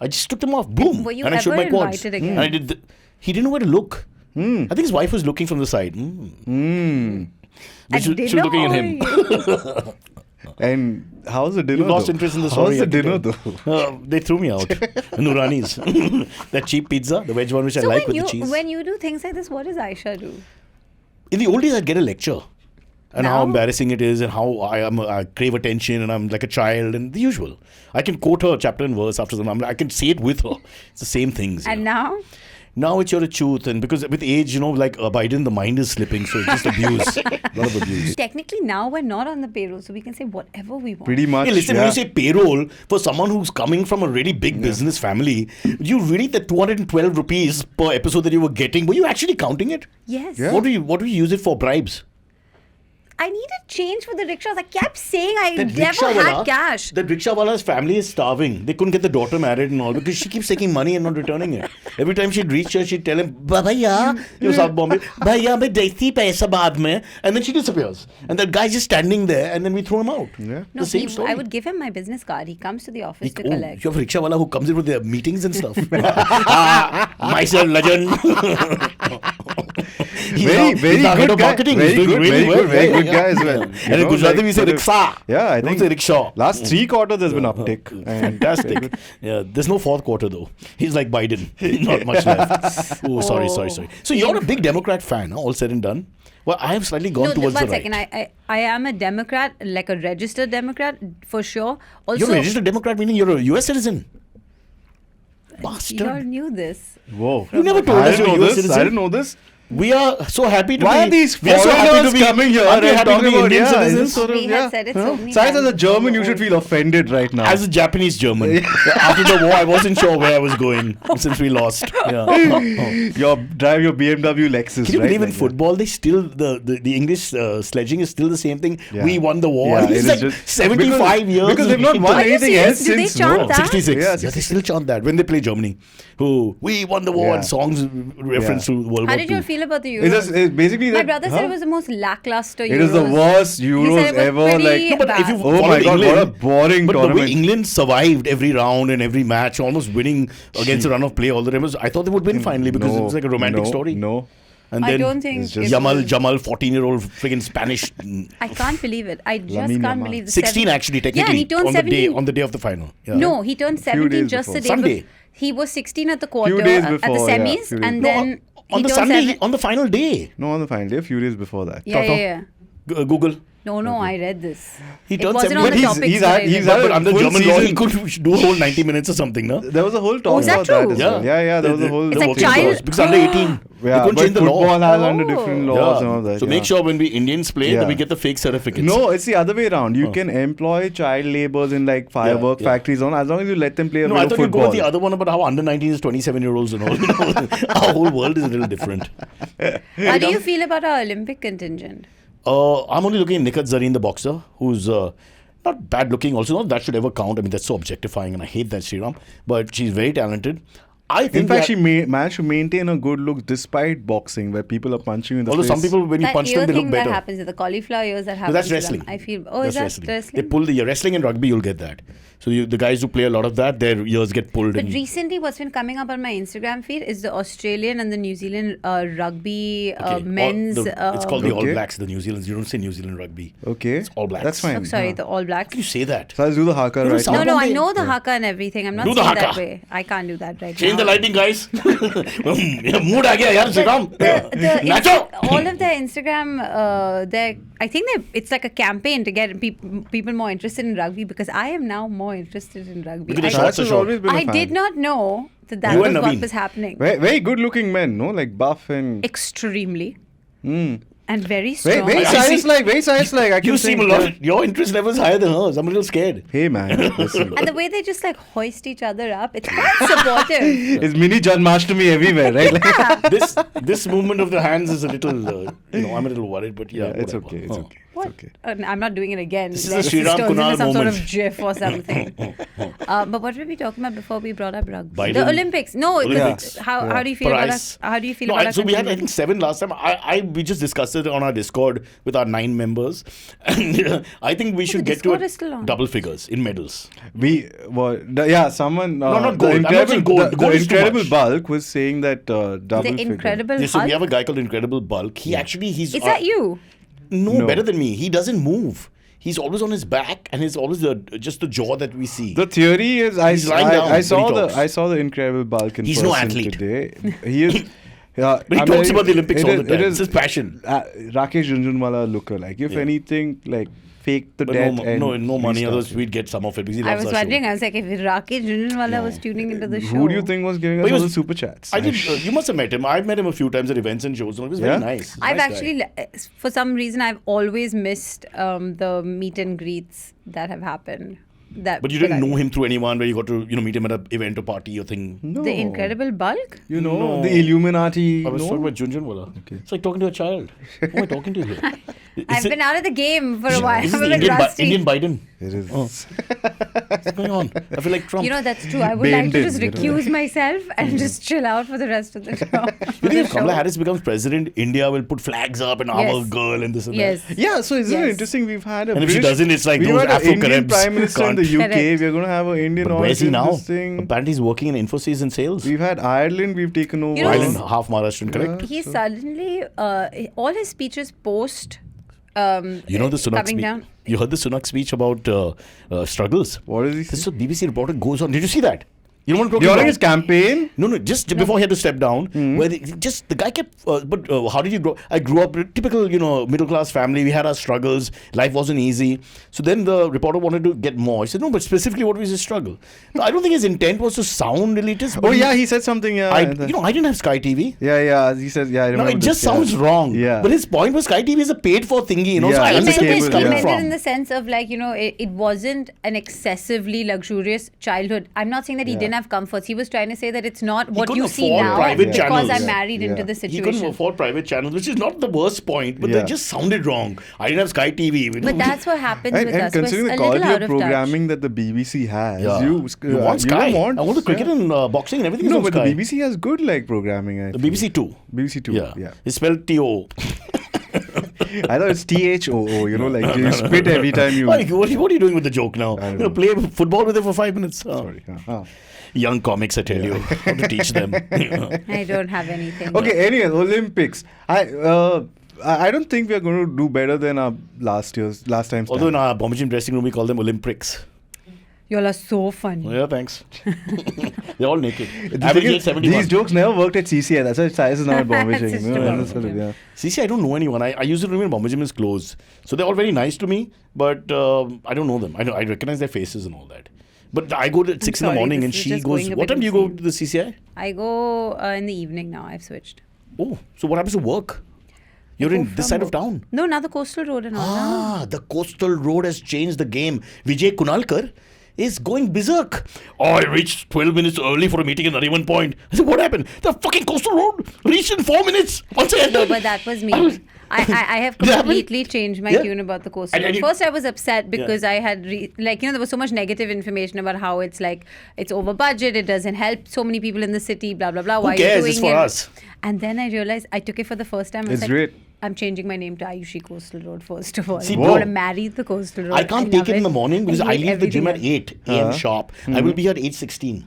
I just took them off. Boom. Were you and I showed ever my quads. invited again? And I did. He didn't know where to look. I think his wife was looking from the side. But she was looking at him. And how's the dinner? You lost though? interest in the story. How's the I think. dinner though? They threw me out. Nurani's. That cheap pizza, the veg one which I So like with the cheese. when you do things like this, what does Aisha do? In the old days, I'd get a lecture. And how Now? embarrassing it is, and how I crave attention, and I'm like a child, and the usual. I can quote her chapter and verse after them. I can say it with her. It's the same things. you And know. now? Now it's your truth, and because with age, like Biden, the mind is slipping, so it's just abuse. A lot of abuse. Technically, now we're not on the payroll, so we can say whatever we want. Pretty much. Hey, listen, yeah. when you say payroll, for someone who's coming from a really big business family, you really the 212 rupees per episode that you were getting, were you actually counting it? Yes. Yeah. What do you use it for? Bribes? I needed change for the rickshaws. I kept saying I That never rickshawala- had cash. That rickshawala's family is starving. They couldn't get the daughter married and all because she keeps taking money and not returning it. Every time she'd reach her, she'd tell him, Bhaiya, South Bombay, Bhaiya, main desi paisa baad mein. And then she disappears. And that guy's just standing there and then we throw him out. Yeah. No, The same story. I would give him my business card. He comes to the office to Oh, collect. you have a rickshawala who comes in with their meetings and stuff. Myself, legend. Very he's now head good of guy. marketing. Very He's doing good, really very well. good, very Yeah, good yeah. guy as well. And in Gujarati we say sort of- rickshaw. Yeah, I Don't think say rickshaw. last 3 quarters there's been uptick. And Fantastic. Yeah, there's no fourth quarter though. He's like Biden. Not much left. Oh, sorry. So you're a big Democrat fan, huh? All said and done. Well, I have slightly gone No, towards one the second. right. I am a Democrat, like a registered Democrat for sure. Also, You're a registered Democrat, meaning you're a US citizen. bastard. You all knew this. Whoa. You never told I us didn't you're know a US this. citizen. I didn't know this. We are so happy to Why be. are these we are so happy to foreigners be coming here aren't you and happy to talking be about Indian is citizens? this sort of We had said it so many Cyrus, as times. a German, you should feel offended right now. As a Japanese German, after the war, I wasn't sure where I was going since we lost. Yeah. Drive your BMW Lexus. Can you right? believe in Like football they still the English sledging is still the same thing? Yeah. We won the war. Yeah, It's it like is just- 75 years. because they've not won Are you anything serious? else Do they since chant war. that? 66. Yeah, Yeah, they still chant that when they play Germany. Who we won the war Yeah. and songs reference to World War How did you II. feel about the It's Euros? just basically My that. brother said it was the most lackluster Euros. It is the worst He Euros said it was ever. pretty Like, No, but if you bad. oh my followed God, England, what a boring but the tournament. way England survived every round and every match, almost winning against a run of play all the time, I thought they would win finally because No, it's like a romantic no, story. No. And I then don't think it's just- it Jamal, was- 14-year-old friggin' Spanish, I can't believe it. I just Lamine can't Yamal. believe the 16 actually Yeah, and technically he turned on 17. the day of the final. Yeah. No, he turned 17 days just the before. day. Sunday. He was 16 at the quarter, days at the before, yeah, semis, few days and before. then on he the turned Sunday, 7. on the final day. No, on the final day, a few days before that. Yeah, yeah, yeah. Google. No, I read this. He It turned wasn't 17. on But the he's- topics he's that had- I he's read. had But under full German law, he season. could do a whole 90 minutes or something, no? There was a whole talk is that about that true? as well. Yeah, there was a whole. It's like working child- laws, because under 18. They Yeah, couldn't but change the law. football has under Oh. different laws and all that. So yeah. make sure when we Indians play that Yeah. we get the fake certificates. No, it's the other way around. You can employ child laborers in like firework yeah. factories on as long as you let them play a No, bit I of thought you'd go football. with the other one about how under 19 is 27-year-olds and all. You know, our whole world is a little different. How do you feel about our Olympic contingent? I'm only looking at Nikat Zareen, the boxer, who's not bad looking. Also, not that should ever count. I mean, that's so objectifying, and I hate that, Sriraam. But she's very talented. I think In fact, she managed to maintain her good looks despite boxing, where people are punching you in the although face. some people, when you That punch ear them, they look thing better. that happens, the cauliflower ears that No, happens. that's to them, wrestling. I feel. That's Is that wrestling? They pull the wrestling and rugby. You'll get that. So the guys who play a lot of that, their ears get pulled. But and recently, what's been coming up on my Instagram feed is the Australian and the New Zealand rugby okay, men's. it's called the All Okay. Blacks, the New Zealanders. You don't say New Zealand rugby. Okay, It's All Blacks. That's fine. Oh, sorry, the All How Blacks. can you say that? So let's do the haka You know, right some- now. No, I Bombay. know the haka and everything. I'm not Do the saying that haka. way. I can't do that right Change now. the lighting, guys. Mood aa gaya, yaar, Sriraam. Nacho. All of their Instagram, I think it's like a campaign to get people more interested in rugby because I am now more interested in rugby. Look at the I, shots. Cyrus has short. always been a I fan. did not know that You was and what Naveen. was happening. Very, very good looking men, no? Like buff and. Extremely. Mm. And very Very, strong. very I Cyrus see. like, very Cyrus like. I can You seem think a lot. that- Your interest level is higher than hers. I'm a little scared. Hey man, listen. And the way they just like hoist each other up, it's quite supportive. It's mini Janmashtami everywhere, right? Like, This movement of the hands is a little. I'm a little worried, but yeah, it's whatever. okay. It's Huh. okay. What? It's okay. I'm not doing it again. This is Like, a Sriraam turns into Kunal some sort of moment. GIF or something. But what were we talking about before we brought up rugby? Biden. The Olympics. No, it was, Olympics. how do you feel about Price. how do you feel No, about so we had I contingent? think 7 last time. We just discussed it on our Discord with our 9 members, and I think we should get to Discord is still on. double figures in medals. Someone. No, not gold. The I'm not incredible, saying gold. the Gold is too Incredible much. Bulk was saying that double The figure. Incredible So we Hulk? have a guy called Incredible Bulk. He's Is that you? No, No. better than me. He doesn't move. He's always on his back, and he's always just the jaw that we see. The theory is, He's lying down I saw when he the talks. I saw the Incredible Bulk in He's no person athlete. today. He is. Yeah, But he talks about the Olympics all the time. It's his passion. Rakesh Jhunjhunwala lookalike. If Yeah. anything, like fake the But debt no and money. restart Otherwise, it. we'd get some of it because he I loves was our wondering. show. I was like, if Rakesh Jhunjhunwala was tuning into the show. Who do you think was giving But us he all was- the super chats? I did. You must have met him. I've met him a few times at events and shows. And it was very Yeah? nice. I've Nice guy. actually, for some reason, I've always missed the meet and greets that have happened. But you didn't know him through anyone where you got to meet him at an event or party or thing. No. The Incredible Bulk? You know, No. the Illuminati. I was no? talking about Junjunwala. Okay. It's like talking to a child. Who am I talking to here? I've been out of the game for a while. This is I'm the a bit Indian, rusty. Indian Biden. It is. What's going on? I feel like Trump. You know, that's true. I would like to Banned just it, you know. recuse myself and just chill out for the rest of the show. You think if Kamala Harris becomes president, India will put flags up and our Yes. girl and this and Yes. that? Yeah, so isn't it Yes. interesting? We've had a And if she British- doesn't, it's like we've those had an Indian Afro-Caribs Prime Minister in the can't. UK. Correct. We're going to have an Indian But where's he origin now? this thing. Apparently he's working in Infosys and sales. We've had Ireland. We've taken over. You know, Ireland, half Maharashtrian, correct? He suddenly, all his speeches post You know the Sunak coming speech? down. You heard the Sunak speech about struggles? What is he This is saying? what BBC reporter goes on. Did you see that? You know what I'm talking During about? his campaign? No, just before he had to step down, where the guy kept. But how did you grow? I grew up in a typical, middle class family. We had our struggles. Life wasn't easy. So then the reporter wanted to get more. He said, no, but specifically, what was his struggle? No, I don't think his intent was to sound elitist. But Oh yeah, he said something. Yeah, I didn't have Sky TV. yeah. He said, yeah. I No, remember it just this, yeah. sounds wrong. Yeah. But his point was Sky TV is a paid for thingy, Yeah, So I and the understand where he's cable, coming yeah. He meant it from. in the sense of like, it wasn't an excessively luxurious childhood. I'm not saying that he didn't have comforts. He was trying to say that it's not what couldn't you see afford now private because channels. I'm married into Yeah. the He situation. couldn't afford private channels, which is not the worst point, but Yeah. they just sounded wrong. I didn't have Sky TV. But that's what happens with And us. We're considering the a little quality out of of touch. programming that the BBC has, Yeah. you want Sky. don't want, I want the cricket and boxing and everything. No, is on but Sky. the BBC has good programming. I The feel. BBC Two. BBC Two. Yeah. It's spelled T-O. I thought it's THOO. You spit every time you. What are you doing with the joke now? I don't know. Play football with it for 5 minutes. Oh. Sorry. Young comics, I tell you, how to teach them. I don't have anything. Okay. Anyway, Olympics. I don't think we are going to do better than our last time's. Although in our Bombay Gym dressing room, we call them Olympics. Y'all are so funny. Yeah, thanks. They're all naked. The Average thing age is, 71. these jokes never worked at CCI. That's why Cyrus is now at Bombay That's Gym. just You know, true. that's sort of, yeah. See, I don't know anyone. I used to remember Bombay Gym is closed. So they're all very nice to me, but I don't know them. I recognize their faces and all that. But I go at 6 in the sorry, morning this and is she just goes, going a what bit time do you go insane. to the CCI? I go in the evening now. I've switched. Oh, so what happens to work? You're in this side of town. No, now the coastal road and all. Ah, the coastal road has changed the game. Vijay Kunalkar is going berserk. Oh, I reached 12 minutes early for a meeting in Nariman Point. I said, what happened? The fucking coastal road reached in 4 minutes. Once I No, entered. but that was me. I have Did that happen? completely changed my Yeah. tune about the coastal And road. you- First, I was upset because I had there was so much negative information about how it's it's over budget, it doesn't help so many people in the city, blah blah blah. Who Why are cares? you It's doing for it? us. And then I realized I took it for the first time. I was It's like, great. I'm changing my name to Ayushi Coastal Road first of all. See, I bro, want to marry the coastal road. I can't take love it in the morning because I hate leave the gym at everything 8 a.m. sharp. I will be here at 8:16.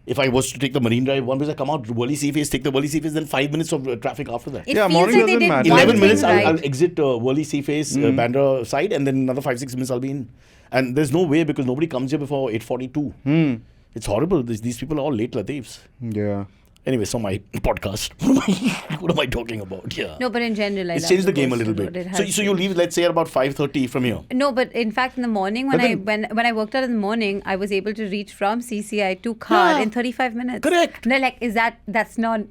If I was to take the Marine Drive one, because I come out Worli Seaface, take the Worli Seaface, then 5 minutes of traffic after that. It Yeah, feels morning like they doesn't did matter. one 11 thing minutes, right. I'll exit Worli Seaface, Bandra side, and then another 5-6 minutes I'll be in. And there's no way because nobody comes here before 8:42. It's horrible. These people are all late Latifs. Yeah. Anyway, so my podcast. What am I talking about? Yeah. No, but in general, I It's love changed the game a coastal little road. bit. It So has you leave, let's say, at about 5:30 from here. No, but in fact, in the morning when But when I worked out in the morning, I was able to reach from CCI to car Yeah. in 35 minutes. Correct. And they're like, that's not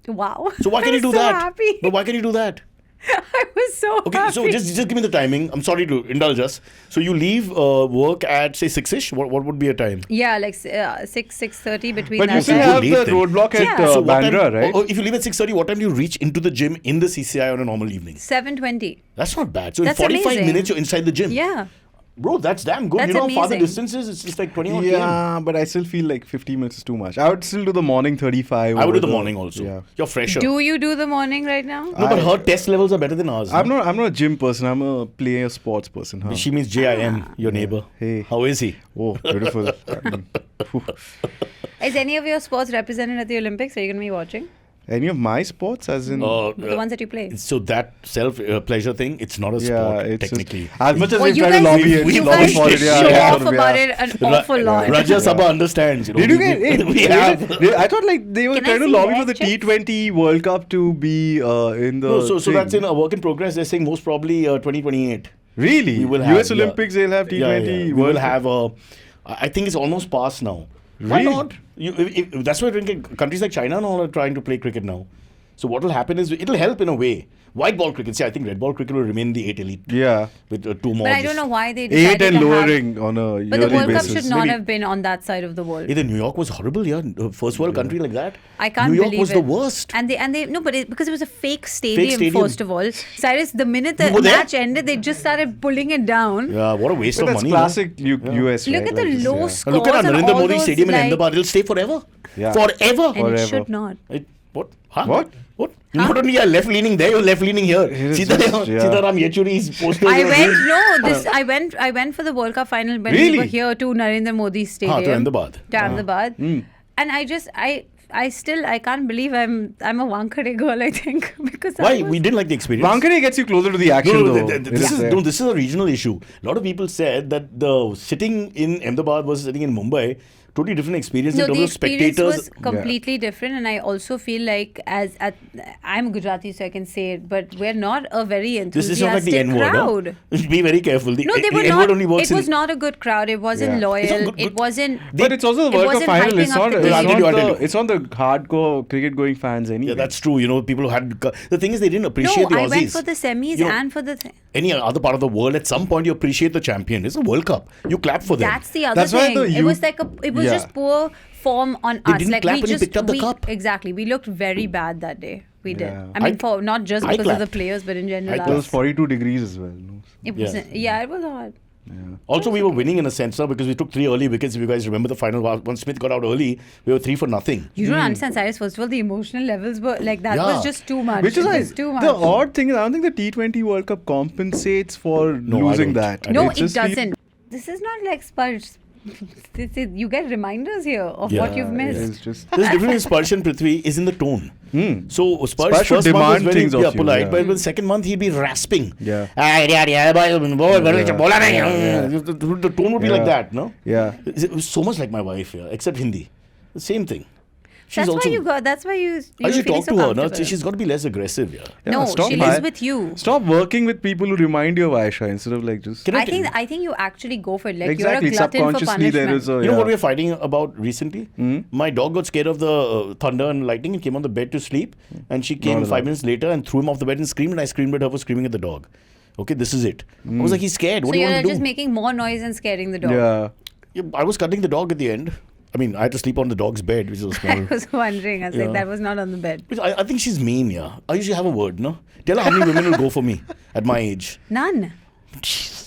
wow. So why can I you do was so that? Happy. But why can you do that? I was so Okay, happy. so just give me the timing. I'm sorry to indulge us. So you leave work at say 6ish. What would be a time? yeah, like 6:30 between But that you still time. have Late the then. roadblock at Yeah. So what time- Bandra, right? if you leave at 6:30, what time do you reach into the gym in the CCI on a normal evening? 7:20. That's not bad. So That's in 45 amazing. minutes, you're inside the gym. Yeah. Bro, that's damn good. That's You know how far the amazing. distance is? It's just like 20 odd km. Yeah, but I still feel like 50 minutes is too much. I would still do the morning 35. I would do over the morning also. Yeah. You're fresher. Do you do the morning right now? No, but her test levels are better than ours. I'm not a gym person. I'm a player sports person. Huh? She means JIM, your neighbor. Hey. How is he? Oh, beautiful. Phew. Is any of your sports represented at the Olympics? Are you going to be watching? Any of my sports, as in. The ones that you play? So that self pleasure thing, it's not a sport it's technically. Just, as much as Well, we you try to guys, lobby it, we you lobby guys for it, yeah, show yeah, off sort of, about yeah. it an awful lot. Rajya Sabha understands. You know, Did you get it? we have. I thought like they were Can I trying to see lobby their for the checks? T20 World Cup to be in the. No, so thing. that's in a work in progress. They're saying most probably 2028. Really? We will US have, Olympics, they'll have T20 We World will Cup. have I think it's almost past now. Why Really? not? That's why countries like China and all are trying to play cricket now. So what will happen is it'll help in a way. White ball cricket, see, I think red ball cricket will remain the 8 elite. Yeah. With 2 more. But I don't know why they 8 decided and to have... lowering on a But the yearly World Cup basis. should not Maybe- have been on that side of the world. Either New York was horrible, yeah. First world country like that. I can't New York believe was it. the worst. And they no, but because it was a fake stadium, stadium. first of all. Cyrus, the minute the You were there? match ended, they just started pulling it down. Yeah, what a waste But of that's money. classic US, Look right? at the Like this, low yeah. scores. Look at our and Narendra all Modi those, Stadium in like- Ahmedabad. It'll stay forever. Yeah. Forever. And it Forever. should not. What? Huh? What? What? Not only you're left leaning there, you're left leaning here. is Sita, just- yeah. Sitaram Yechuri's posters. I are went doing- I went for the World Cup final when we Really? were here to Narendra Modi Stadium. to Ahmedabad. To Ahmedabad. And I can't believe I'm a Wankhede girl, I think. Because I Why? was- We didn't like the experience. Wankhede gets you closer to the action, No, though. this is a regional issue. A lot of people said that the sitting in Ahmedabad versus sitting in Mumbai, totally different experience No, in terms the of experience spectators. was completely different, and I also feel like I'm Gujarati, so I can say it, but we're not a very This is not like the enthusiastic N-word. crowd. Huh? Be very careful. No, they were the not. N-word only works It was not a good crowd. It wasn't Yeah. loyal. It's not good- It wasn't. But it's also the it World Cup wasn't final. hyping It's up not. the It's game. I'll tell not you, I'll tell the. you. It's not the hardcore cricket going fans anyway. Yeah, that's true. People who had... The thing is, they didn't appreciate No, the I Aussies. went for the semis and for the. Any other part of the world, at some point you appreciate the champion. It's a World Cup. You clap for them. That's the other That's why thing. the It was like it was Yeah. just poor form on They us. didn't Like clap we when he just picked up the cup. Exactly. We looked very bad that day. We did. Yeah. I mean, I- for not just I because of the clapped. players, but in general. I It was us. 42 degrees as well. No? It Yeah. wasn't. Yeah, it was hard. Also, we were winning in a sense now because we took 3 early wickets. If you guys remember the final, when Smith got out early, we were 3 for nothing. You don't understand, Cyrus. First of all, the emotional levels were like that Yeah. was just too much. Which is It why was too much. the odd thing is, I don't think the T20 World Cup compensates for No, I losing don't. that. No, It's it just feel- doesn't. This is not like Spurs. You get reminders here of Yeah. what you've missed. It's just. There's difference in Spurs and Prithvi is in the tone. So Spurs Spurs should first month was demand very things of you, polite, yeah. but the second month he'd be rasping. Yeah. The tone would be like that, no? Yeah. It was so much like my wife, except Hindi. The same thing. She's That's also, why you got. That's why you. I should feeling talk so to her. No? comfortable. She's got to be less aggressive. No, stop she by- lives with you. Stop working with people who remind you of Aisha instead of like just. I think you actually go for it. Like Exactly. you're a glutton for Subconsciously, punishment. there is a. You know yeah. what we were fighting about recently? My dog got scared of the thunder and lightning and came on the bed to sleep. And she came Not 5 minutes later and threw him off the bed and screamed. And I screamed at her for screaming at the dog. Okay, this is it. I was like, he's scared. What So do you you're want to just do? making more noise and scaring the dog. Yeah. Yeah, I was cuddling the dog at the end. I mean, I had to sleep on the dog's bed, which was I small. was wondering. I was Yeah. like, that was not on the bed. Which I think she's mean, yeah. I usually have a word, no? Tell her how many women will go for me at my age. None.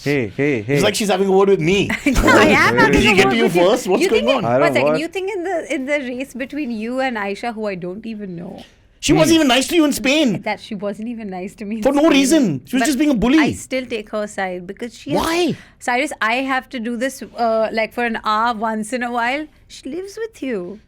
Hey. It's like she's having a word with me. I am having Did she a get word to you with first? What's you going think on? I One don't second. what? You think in the race between you and Aisha, who I don't even know, She wasn't even nice to you in Spain. that she wasn't even nice to me in For no Spain. reason. She was But just being a bully. I still take her side because she. Why? Cyrus, I have to do this like for an hour once in a while. She lives with you.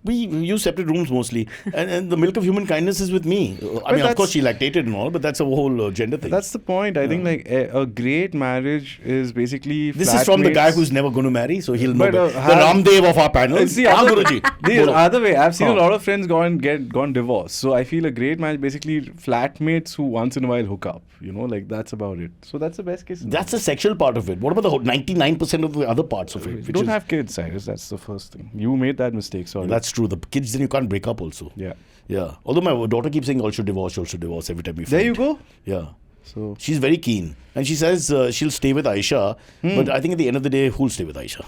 We use separate rooms mostly. And the milk of human kindness is with me. I mean, of that's- course, she lactated and all, but that's a whole gender thing. That's the point. I think like a great marriage is basically. This is from the guy flatmates. who's never going to marry, so he'll know. But, the have- Ramdev of our panel. It's the Haan, other, Guruji. the Bolo. other way. I've seen a Huh. lot of friends gone divorced. So I feel a great marriage basically flatmates who once in a while hook up. Like that's about it. So that's the best case. That's the sexual part of it. What about the 99% of the other parts of it? You which don't is- have kids, Cyrus. That's the first thing. You made that mistake. Sorry. That's true. The kids, then you can't break up also. yeah. Yeah. Although my daughter keeps saying, all should divorce every time we fight. There you go. Yeah. So She's very keen. And she says she'll stay with Aisha. Hmm. But I think at the end of the day, who'll stay with Aisha?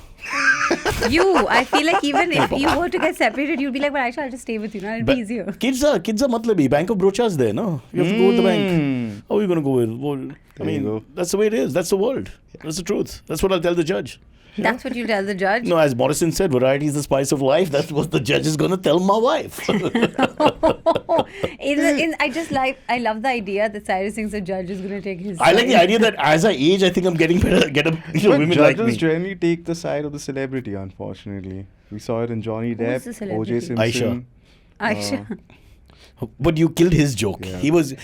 You, I feel like even if you were to get separated, you'd be like, but Aisha, I'll just stay with you. Now it'll be easier. Kids are matlabi. Bank of Brocha's there, no? You have to go with the bank. How are you going to go with? Well, I Hmm. There you mean, go. that's the way it is. That's the world. That's the truth. That's what I'll tell the judge. That's what you tell the judge. No, as Morrison said, variety is the spice of life. That's what the judge is going to tell my wife. I love the idea that Cyrus thinks the judge is going to take his I like the side. idea that as I age, I think I'm getting better. but Women like judges me. generally take the side of the celebrity. Unfortunately, we saw it in Johnny Who's Depp, the celebrity? O.J. Simpson. Aisha. But you killed his joke. Yeah. He was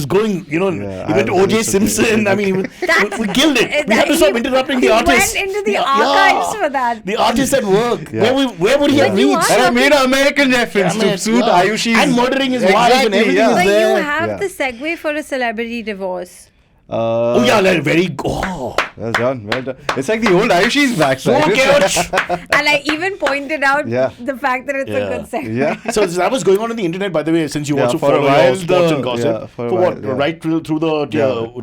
going, Yeah, he went to I O.J. was Simpson. I mean, we killed it. We had to stop interrupting the he artist. went into the archives for that. The artist at work. Yeah. Where would he have But you reached? are- And I made an American reference Damn to it, suit yeah. Ayushi's And murdering his wife and everything yeah. is But there. you have Yeah. the segue for a celebrity divorce. Oh yeah, like very. Oh, Well done, well done. It's like the old Ayushi's back. so Cyrus. chaotic. And I even pointed out Yeah. the fact that it's a Yeah. good segue. Yeah. So that was going on the internet, by the way, since you Yeah, also for a follow while your sports the- and gossip. yeah, for a what? while, yeah. Right through the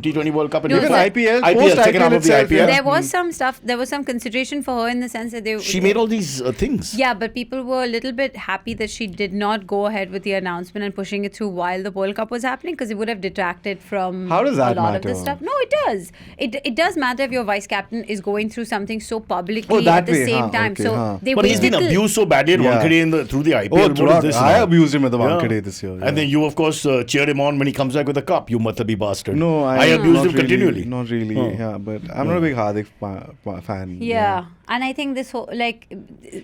T20 World Cup and No, Even so- IPL, IPL, post second half IPL of the itself, IPL. yeah. There was some stuff, there was some consideration for her in the sense that they... she made all these things. Yeah, but people were a little bit happy that she did not go ahead with the announcement and pushing it through while the World Cup was happening because it would have detracted from How does that a lot of matter? this stuff. No, it does. It does matter if your vice captain is going through something so publicly Oh, that at the way, same huh, time. okay, So huh. they But he's waited been till- abused so badly at Yeah. Wankhede through the IPL. Oh, What is throughout. this I now? abused him at the Yeah. Wankhede this year. And then you, of course, cheer him on when he comes back with a cup. You matlabi bastard. No, I abused not him really, continually. Not really, Oh. yeah. But I'm not a big Hardik fan. Yeah. And I think this whole, like,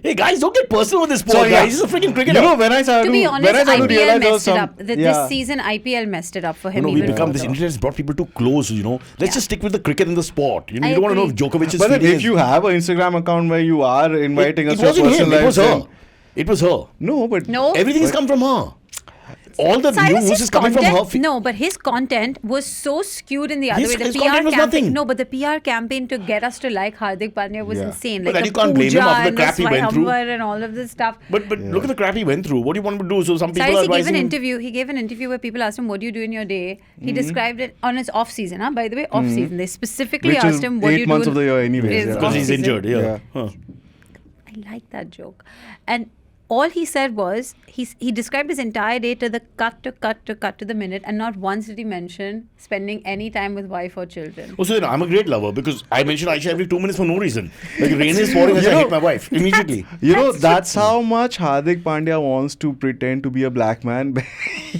Hey guys, don't get personal with this sport, So, yeah. guys. He's a freaking cricketer. You know, when I started to be honest, when I started to IPL realize there was messed it some, up. yeah. This season, IPL messed it up for him. we even become this further. internet has brought people too close. Let's Yeah. just stick with the cricket and the sport. sport. You I don't want to know agree. if Djokovic's But then feeling if is- you have an Instagram account where you are inviting us it to your wasn't personal him. It was life, her. then- It was her. No, but No. Everything has come from her. All the Cyrus, news his is coming from content, her. no, but his content was so skewed in the other His- way. The his PR content was campaign, nothing. no, but the PR campaign to get us to like Hardik Pandya was Yeah. insane. But Like then the you can't blame him puja after the and crap he went through. Swayamvar and all of this stuff. But look at the crap he went through. What do you want him to do? So some people Cyrus, are he gave an advising him. interview. He gave an interview where people asked him, "What do you do in your day?" He described it on his off season. By the way, off season. They specifically which asked is him, "What do 8 you months do?" of the year anyways. is Yeah. Because he's off-season. injured. Yeah. Yeah. Huh. I like that joke. And all he said was he described his entire day to the cut to the minute, and not once did he mention spending any time with wife or children. Oh, so then I'm a great lover because I mention Aisha every 2 minutes for no reason. Like rain is pouring, I hit my wife immediately. You know, that's how much Hardik Pandya wants to pretend to be a black man.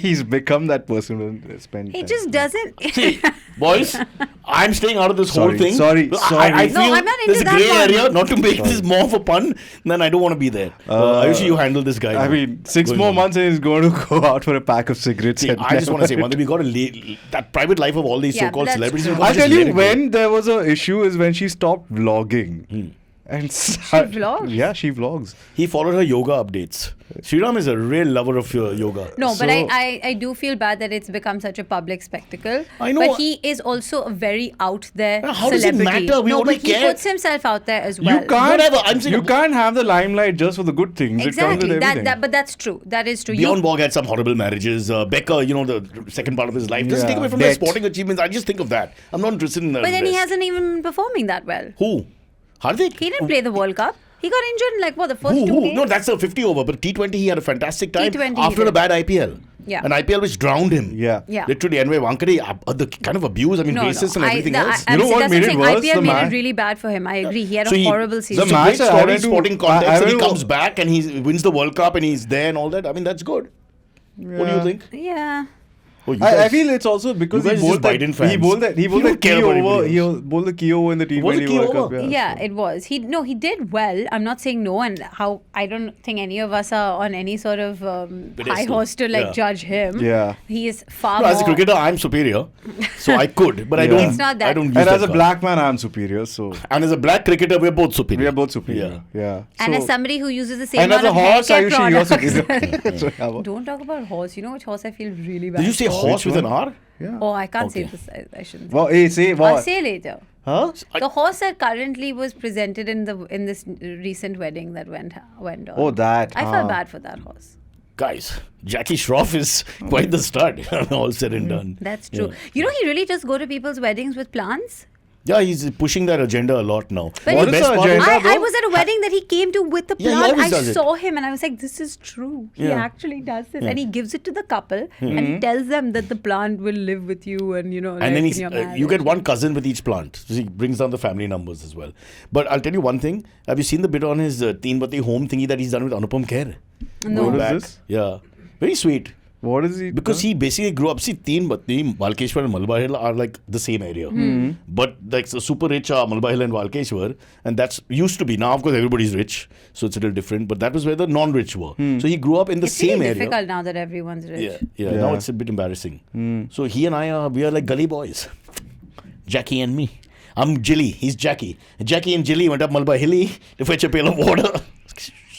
He's become that person who spend He time. just doesn't. See, boys, I'm staying out of this Sorry, whole thing. sorry. I No, feel I'm not there's a into that grey one. area. Not to make this more of a pun, then I don't want to be there. Ayushi, you handle this guy. I now. mean, 6 Going more on. months and he's going to go out for a pack of cigarettes. See, and I just want to say never- one thing. We got to that private life of all these Yeah, so-called that's celebrities. true. we've got to I'll just tell let you it go. when there was an issue is when she stopped vlogging. And she vlogs? Yeah, she vlogs. He followed her yoga updates. Sriraam is a real lover of yoga. No, but So- I do feel bad that it's become such a public spectacle. I know. But he is also a very out there How does it celebrity. matter? We no, only but he care. puts himself out there as well. You can't. Whatever, I'm saying- You can't have the limelight just for the good things. It comes Exactly. with everything. But that's true. That is true. Bjorn Borg had some horrible marriages. Becker, the second part of his life. Just Yeah, take away from the debt. sporting achievements. I just think of that. I'm not interested in that. But then he hasn't even been performing that well. Who? Hardik? He didn't play the World Cup. He got injured in the first two games. No, that's a 50 over. But T20, he had a fantastic time T20 he after a did. bad IPL. Yeah. An IPL which drowned him. Yeah. Yeah. Literally, anyway, Wankade, the kind of abuse, racist and everything else. You know what made it worse? IPL The made man- it really bad for him. I agree. He had So a he- horrible It's season. The a match great I story, went to- sporting I context, and he went to- comes back and he wins the World Cup and he's there and all that. I mean, that's good. What do you think? Yeah. Oh, you I guys- feel it's also because You he guys bowled just that. Biden He fans. bowled that. He bowled You that don't care key about over. anybody He else. bowled the key over in the Was T20 it key World over? Cup. Yeah, it was. He did well. I'm not saying no, and how I don't think any of us are on any sort of high Pedestal. horse to Yeah. judge him. Yeah. He is far No, more. as a cricketer, I'm superior, so I could, but I Yeah. don't. It's not that. I don't use And that as a card. black man, I'm superior. So and as a black cricketer, we're both superior. we are both superior. Yeah. And So- as somebody who uses the same and as amount a of horse, hair care Ayushi, you're products. superior. So, yeah, well, Don't talk about horse. You know which horse I feel really bad Did you say for? horse with an R? yeah. Oh, I can't say Okay. this. I shouldn't. Well, hey, say I'll what? say later. Huh? The horse that currently was presented in this recent wedding that went on. Oh, that. I felt bad for that horse. Guys, Jackie Shroff is quite the stud. All said and done. That's true. Yeah. You know, he really just go to people's weddings with plants. Yeah, he's pushing that agenda a lot now. But What he- is best the part agenda? I though? was at a wedding that he came to with the Yeah, he plant. always I does it. saw him and I was like, this is true. He Yeah. actually does this. And he gives it to the couple and he tells them that the plant will live with you and, And like then in he's, your you marriage. get one cousin with each plant. So he brings down the family numbers as well. But I'll tell you one thing. Have you seen the bit on his Teen Bati home thingy that he's done with Anupam Kher? No. What is Back. this? Yeah. Very sweet. What is he? Because he basically grew up. See, Teen Bati, Walkeshwar and Malba Hill are like the same area. But like the super rich are Malba Hill and Walkeshwar. And that's used to be. Now, of course, everybody's rich. So it's a little different. But that was where the non-rich were. So he grew up in the It's same really area. difficult now that everyone's rich. Yeah. Now it's a bit embarrassing. So he and I we are like gully boys. Jackie and me. I'm Jilly. He's Jackie. Jackie and Jilly went up Malba Hilly to fetch a pail of water.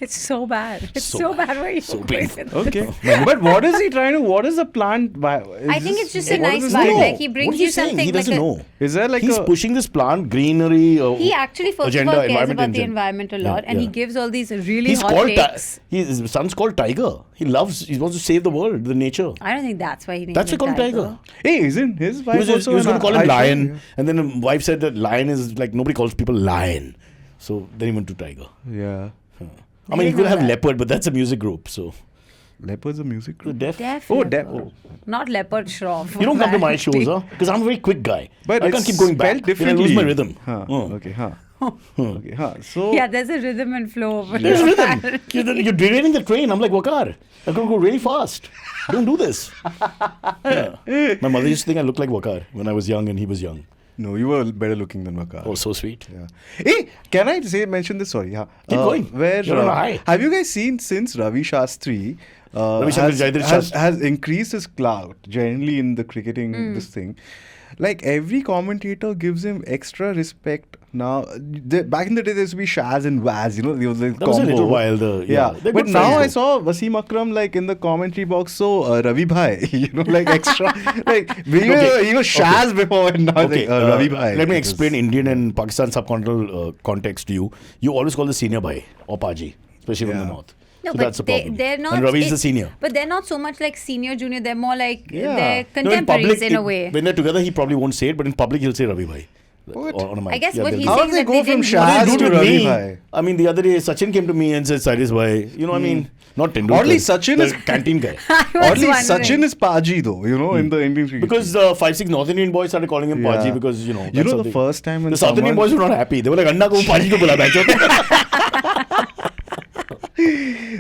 It's so bad. It's So so, bad where you So go painful. with it. Okay. But what is he trying to? What is the plant? I think it's just a what nice is vibe. this? Like he What brings is he you saying? something He like doesn't a, know. Is there like He's a? pushing this plant greenery. He actually, first agenda, of all, cares environment about in the gen- environment a Yeah, lot, and he yeah. gives all these really He's hot called takes. his son's called Tiger. He wants to save the world, the nature. I don't think that's why he named That's why it he called him Tiger. Hey, isn't his wife He was also going to call him Aisha? Lion, and then the wife said that Lion is like nobody calls people Lion, so then he went to Tiger. Yeah. I mean, you didn't could know have that. Leopard, but that's a music group, so Leopard's a music group. deaf. Deaf Oh, leopard. deaf. Oh. Not leopard shroff. You don't come to my shows, huh? Because I'm a very quick guy. But I it's can't keep going back. spelled Then I lose differently. my rhythm. Huh. Oh. Okay. Huh. Okay. Huh. So. Yeah, there's a rhythm and flow over There's there. rhythm. You're derailing the train. I'm like, Wakar, I'm going to go really fast. Don't do this. Yeah. My mother used to think I looked like Wakar when I was young and he was young. No, you were better looking than Makar. Oh, so sweet. Yeah. Hey, can I mention this? Sorry. Yeah. Keep going. Where You're on a high. have you guys seen since Ravi Shastri Ravi Shankar Jayadri has increased his clout generally in the cricketing this thing? like every commentator gives him extra respect now. Back in the day, there used to be Shaz and Waz, you know, there was a That was a combo. little while. But They're good now I friends, saw Wasim Akram like in the commentary box. So Ravi Bhai, you know, like extra, like he was Shaz before, and now Okay, like Ravi Bhai. let me It explain was- Indian and Pakistan subcontinental context to you. You always call the senior bhai or paji, especially from the Yeah. north. No, So but that's the problem. they're not. And Ravi is it- the senior. But they're not so much like senior, junior. They're more like Yeah. they're No, contemporaries in a way. When they're together, he probably won't say it, but in public, he'll say Ravi bhai. What? On a mic. I guess what they'll he's do How saying did they is that go they from didn't What Shaz do you do to with Ravi me? Bhai? I mean, the other day, Sachin came to me and said, Cyrus bhai. You know what I mean? Not Tendulkar. Oddly, Sachin the is- canteen guy. I was Oddly, wondering. Sachin is Paji though, you know, in the Indian cricket. Because the 5-6 North Indian boys started calling him Yeah. Paji because, you know. You that's know, how the they- first time when The South Indian someone- boys were not happy. They were like, Anna ko Paji ko bula bacho.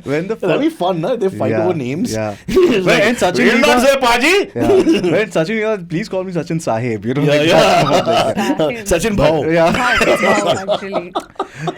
when the That'd be first, fun, na? They fight Yeah, over names. yeah. It's When like, Sachin we'll not was- say Paji. yeah. When Sachin, please call me Sachin Sahib, you know. Yeah, like yeah. that. Sachin Bhau. Yeah. Wow, actually.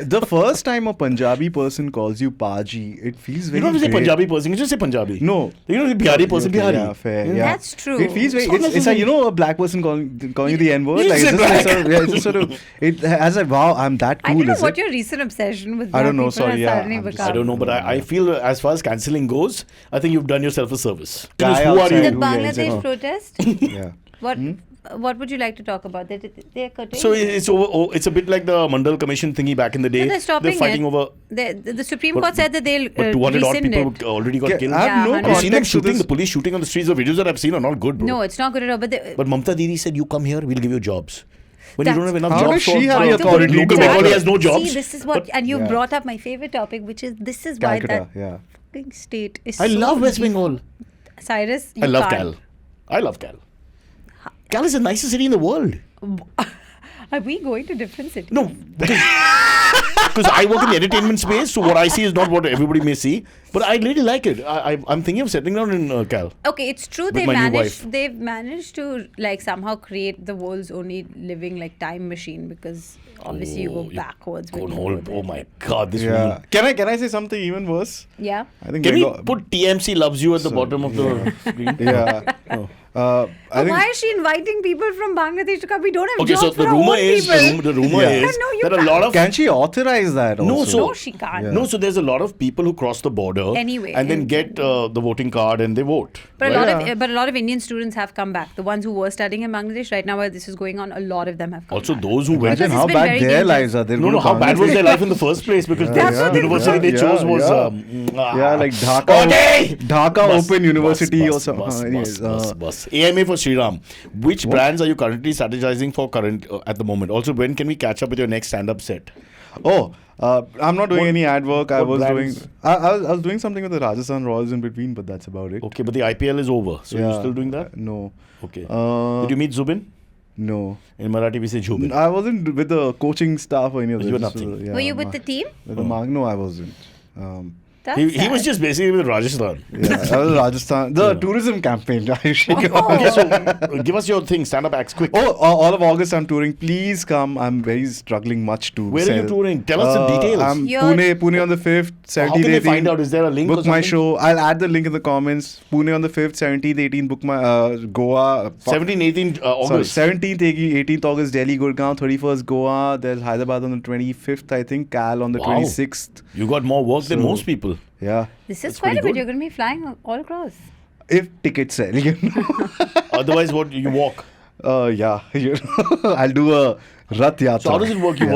The first time a Punjabi person calls you Paji, it feels You very don't have to say great. Punjabi person. You just say Punjabi. No. You don't say Bihari person, Okay, Bihari. Yeah, fair. Yeah. Yeah. That's true. It feels very. It's not It's like, you know, a black person calling you the N word. You Like, say it's just black. sort of, yeah, it's just sort of. It has a wow. I'm that I cool. don't know Is what it? your recent obsession with I don't black know, people sorry, has yeah, suddenly I'm just- become. I don't know, but I feel as far as cancelling goes, I think you've done yourself a service. Because Guy who are outside The you? who yells Bangladesh at- protest. Yeah. What would you like to talk about? They're curtailing. So it's over. It's a bit like the Mandal Commission thingy back in the day. No, they're stopping fighting it. over. The Supreme But- Court said that they'll But 200 odd rescind people it. already got Okay, killed. I have Yeah, no 100. Have you seen them context to shooting? this. The police shooting on the streets. The videos that I've seen are not good, bro. No, it's not good at all. But Mamta Didi said, "You come here, we'll give you jobs." When you That's- don't have enough How jobs, does she for- have for- the authority to Local do Bengali that? has no jobs. See, this is what, and you Yeah. brought up my favorite topic, which is this is why Calcutta, that yeah. fucking state is. I so love West deep. Bengal. Cyrus, you I love can't. Cal. I love Cal. Cal is the nicest city in the world. Are we going to different cities? No, because I work in the entertainment space, so what I see is not what everybody may see. But I really like it. I'm thinking of settling down in Cal. Okay, it's true. With my new wife. They've managed to like somehow create the world's only living like time machine because obviously you go backwards. when you go there. Oh my God, this Yeah. woman. Can I say something even worse? Yeah. I think Can we we got- put TMC loves you at the bottom of the screen? Yeah. Oh. I think Why is she inviting people from Bangladesh to come? We don't have Okay, jobs so for the our rumor own is people. the rumor Yeah. is No, you there are a can't. lot of can she authorize that? No, also? so No, she can't. Yeah. No, so there's a lot of people who cross the border Anyway, and then get the voting card and they vote. But right? a lot of Indian students have come back. The ones who were studying in Bangladesh right now, while this is going on, a lot of them have come Also, back. those who went. Imagine Because how it's been bad very their dangerous. lives are. They're No, going no, to how bad was Bangladesh. their life in the first place? Because That's the what they- university they Yeah, chose was. yeah, like Dhaka, Okay. Dhaka Bus, Open University bus, or something. bus, Anyways, bus. AMA for Sriraam. Which brands are you currently strategizing for at the moment? Also, when can we catch up with your next stand-up set? I'm not doing What- any ad work. I what was brands? doing. I was doing something with the Rajasthan Royals in between, but that's about it. Okay, but the IPL is over. So you're still doing that? No. Okay. Uh, Did you meet Zubin? No. In Marathi, we say Zubin. I wasn't with the coaching staff or any of this. You were This nothing. was, yeah, Were you with the team? With the no, I wasn't. That's He sad. was just basically with Rajasthan. Yeah, I was Rajasthan. The tourism campaign. Ayushi. Okay, so give us your thing. Stand up acts quick. All of August I'm touring. Please come. I'm very struggling much to Where are sell. you touring? Tell us the details. I'm You're- Pune on the 5th, 17th, How can they 18th. find out? Is there a link or Book my something? show. I'll add the link in the comments. Pune on the 5th, 17th, 18th. Book my Goa. 17, 18 August. Sorry, 17th, 18th August, Delhi, Gurgaon. 31st, Goa. There's Hyderabad on the 25th, I think. Cal on the Wow. 26th. You got more work than So- most people. Yeah. This is That's quite a pretty bit. good. You're going to be flying all across. If tickets sell, you know. Otherwise, what you walk. Yeah. I'll do a Rath Yatra. So how does it work? You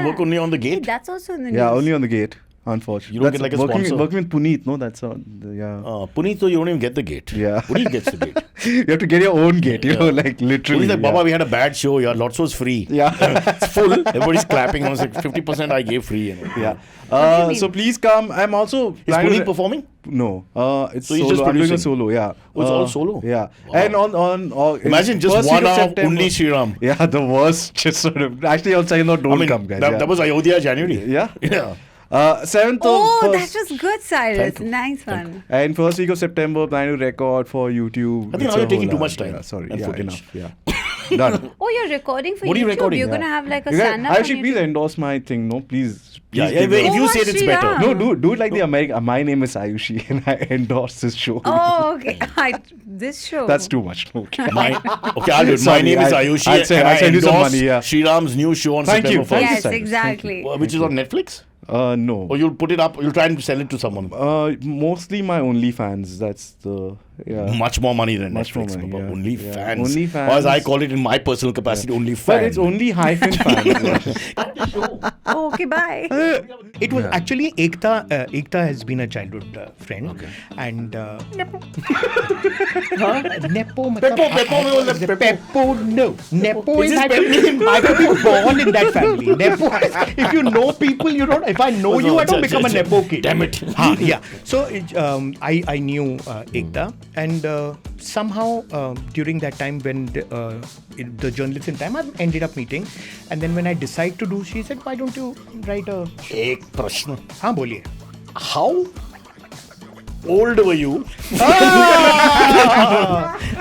work only on the Hey, gate. that's also in the news. Yeah, only on the gate. Unfortunately. You don't get like a working, sponsor? Working with Puneet, no? That's all. Yeah. Puneet, so you don't even get the gate. Yeah. Puneet gets the gate. You have to get your own gate, you know, like literally. Puneet's like, yeah. Baba, we had a bad show. Yeah, lots was free. Yeah. It's full. Everybody's clapping. I was like, 50% I gave free. You know. Yeah. mean? So please come. I'm also. Is planning Puneet to- performing? No. It's So he's solo. just I'm doing a producing? solo, yeah. Oh, it's all solo? Yeah. Wow. And on Imagine just first 1 week of hour September- only Sriram. Yeah, the worst. Just sort of. Actually, I'll say no, don't I mean, come, guys. that was Ayodhya January. Yeah. Yeah. 7th Oh, of that was good, Cyrus. Thank you. Nice one. and first week of September, planning to record for YouTube. I think It's now you're a taking whole too much lot. time Yeah, sorry. and Yeah, footage. enough. Yeah. Done. Oh, you're recording for What are you YouTube. recording? You're Yeah. gonna have like a You guys, stand-up. Ayushi, on please YouTube. endorse my thing. No, please. Yeah, give if me- you Oh, say it, it's better. Sriraam. No, do it like the American. My name is Ayushi, and I endorse this show. Oh, okay. This show. That's too much. Okay. Okay, I'll do it. My Sorry, name is I'll Ayushi. send and I you some endorse money, yeah. Sriraam's new show on Thank you, September 1st. thank you. Yes, Cyrus. exactly. Which is on Netflix? No. Or you'll put it up, you'll try and sell it to someone. Mostly my OnlyFans. That's the Much more money than Much more Netflix. money, Baba. yeah. OnlyFans. Yeah. OnlyFans. Or as I call it in my personal capacity, OnlyFans. But it's only hyphen fans. Oh, okay, bye. It was actually Ekta. Ekta has been a childhood friend, and Nepo. Nepo. Peppo. No. Nepo is I have been born in that family. Nepo. If you know people, you don't. If I know you, I don't become a Nepo kid. Damn it. Yeah. So I knew Ekta, and somehow during that time when the journalist in time, I ended up meeting, and then when I decided to do, she said, "Why don't you write a?" एक प्रश्न. हाँ बोलिए. How old were you?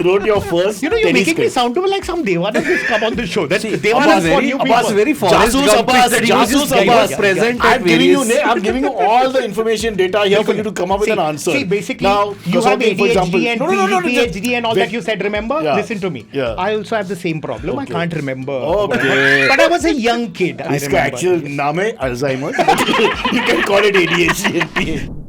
Wrote your first You know, you're tennis making me script. sound like some Devana who's come on the show. That's Devana Abbas for very, you Abbas people. very Forrest Jasus Gump Abbas, that he was Jasus just getting Abbas. present at I'm giving you, various- I'm giving you all the information data here for you to come up with an answer. See, basically, now, you have Kasauti, for example, ADHD and PhD and all that you said, remember? Yeah. Listen to me. Yeah. I also have the same problem. Okay. I can't remember. Okay. But I was a young kid. I इसका remember. actual नाम है Alzheimer. You can call it ADHD and PhD.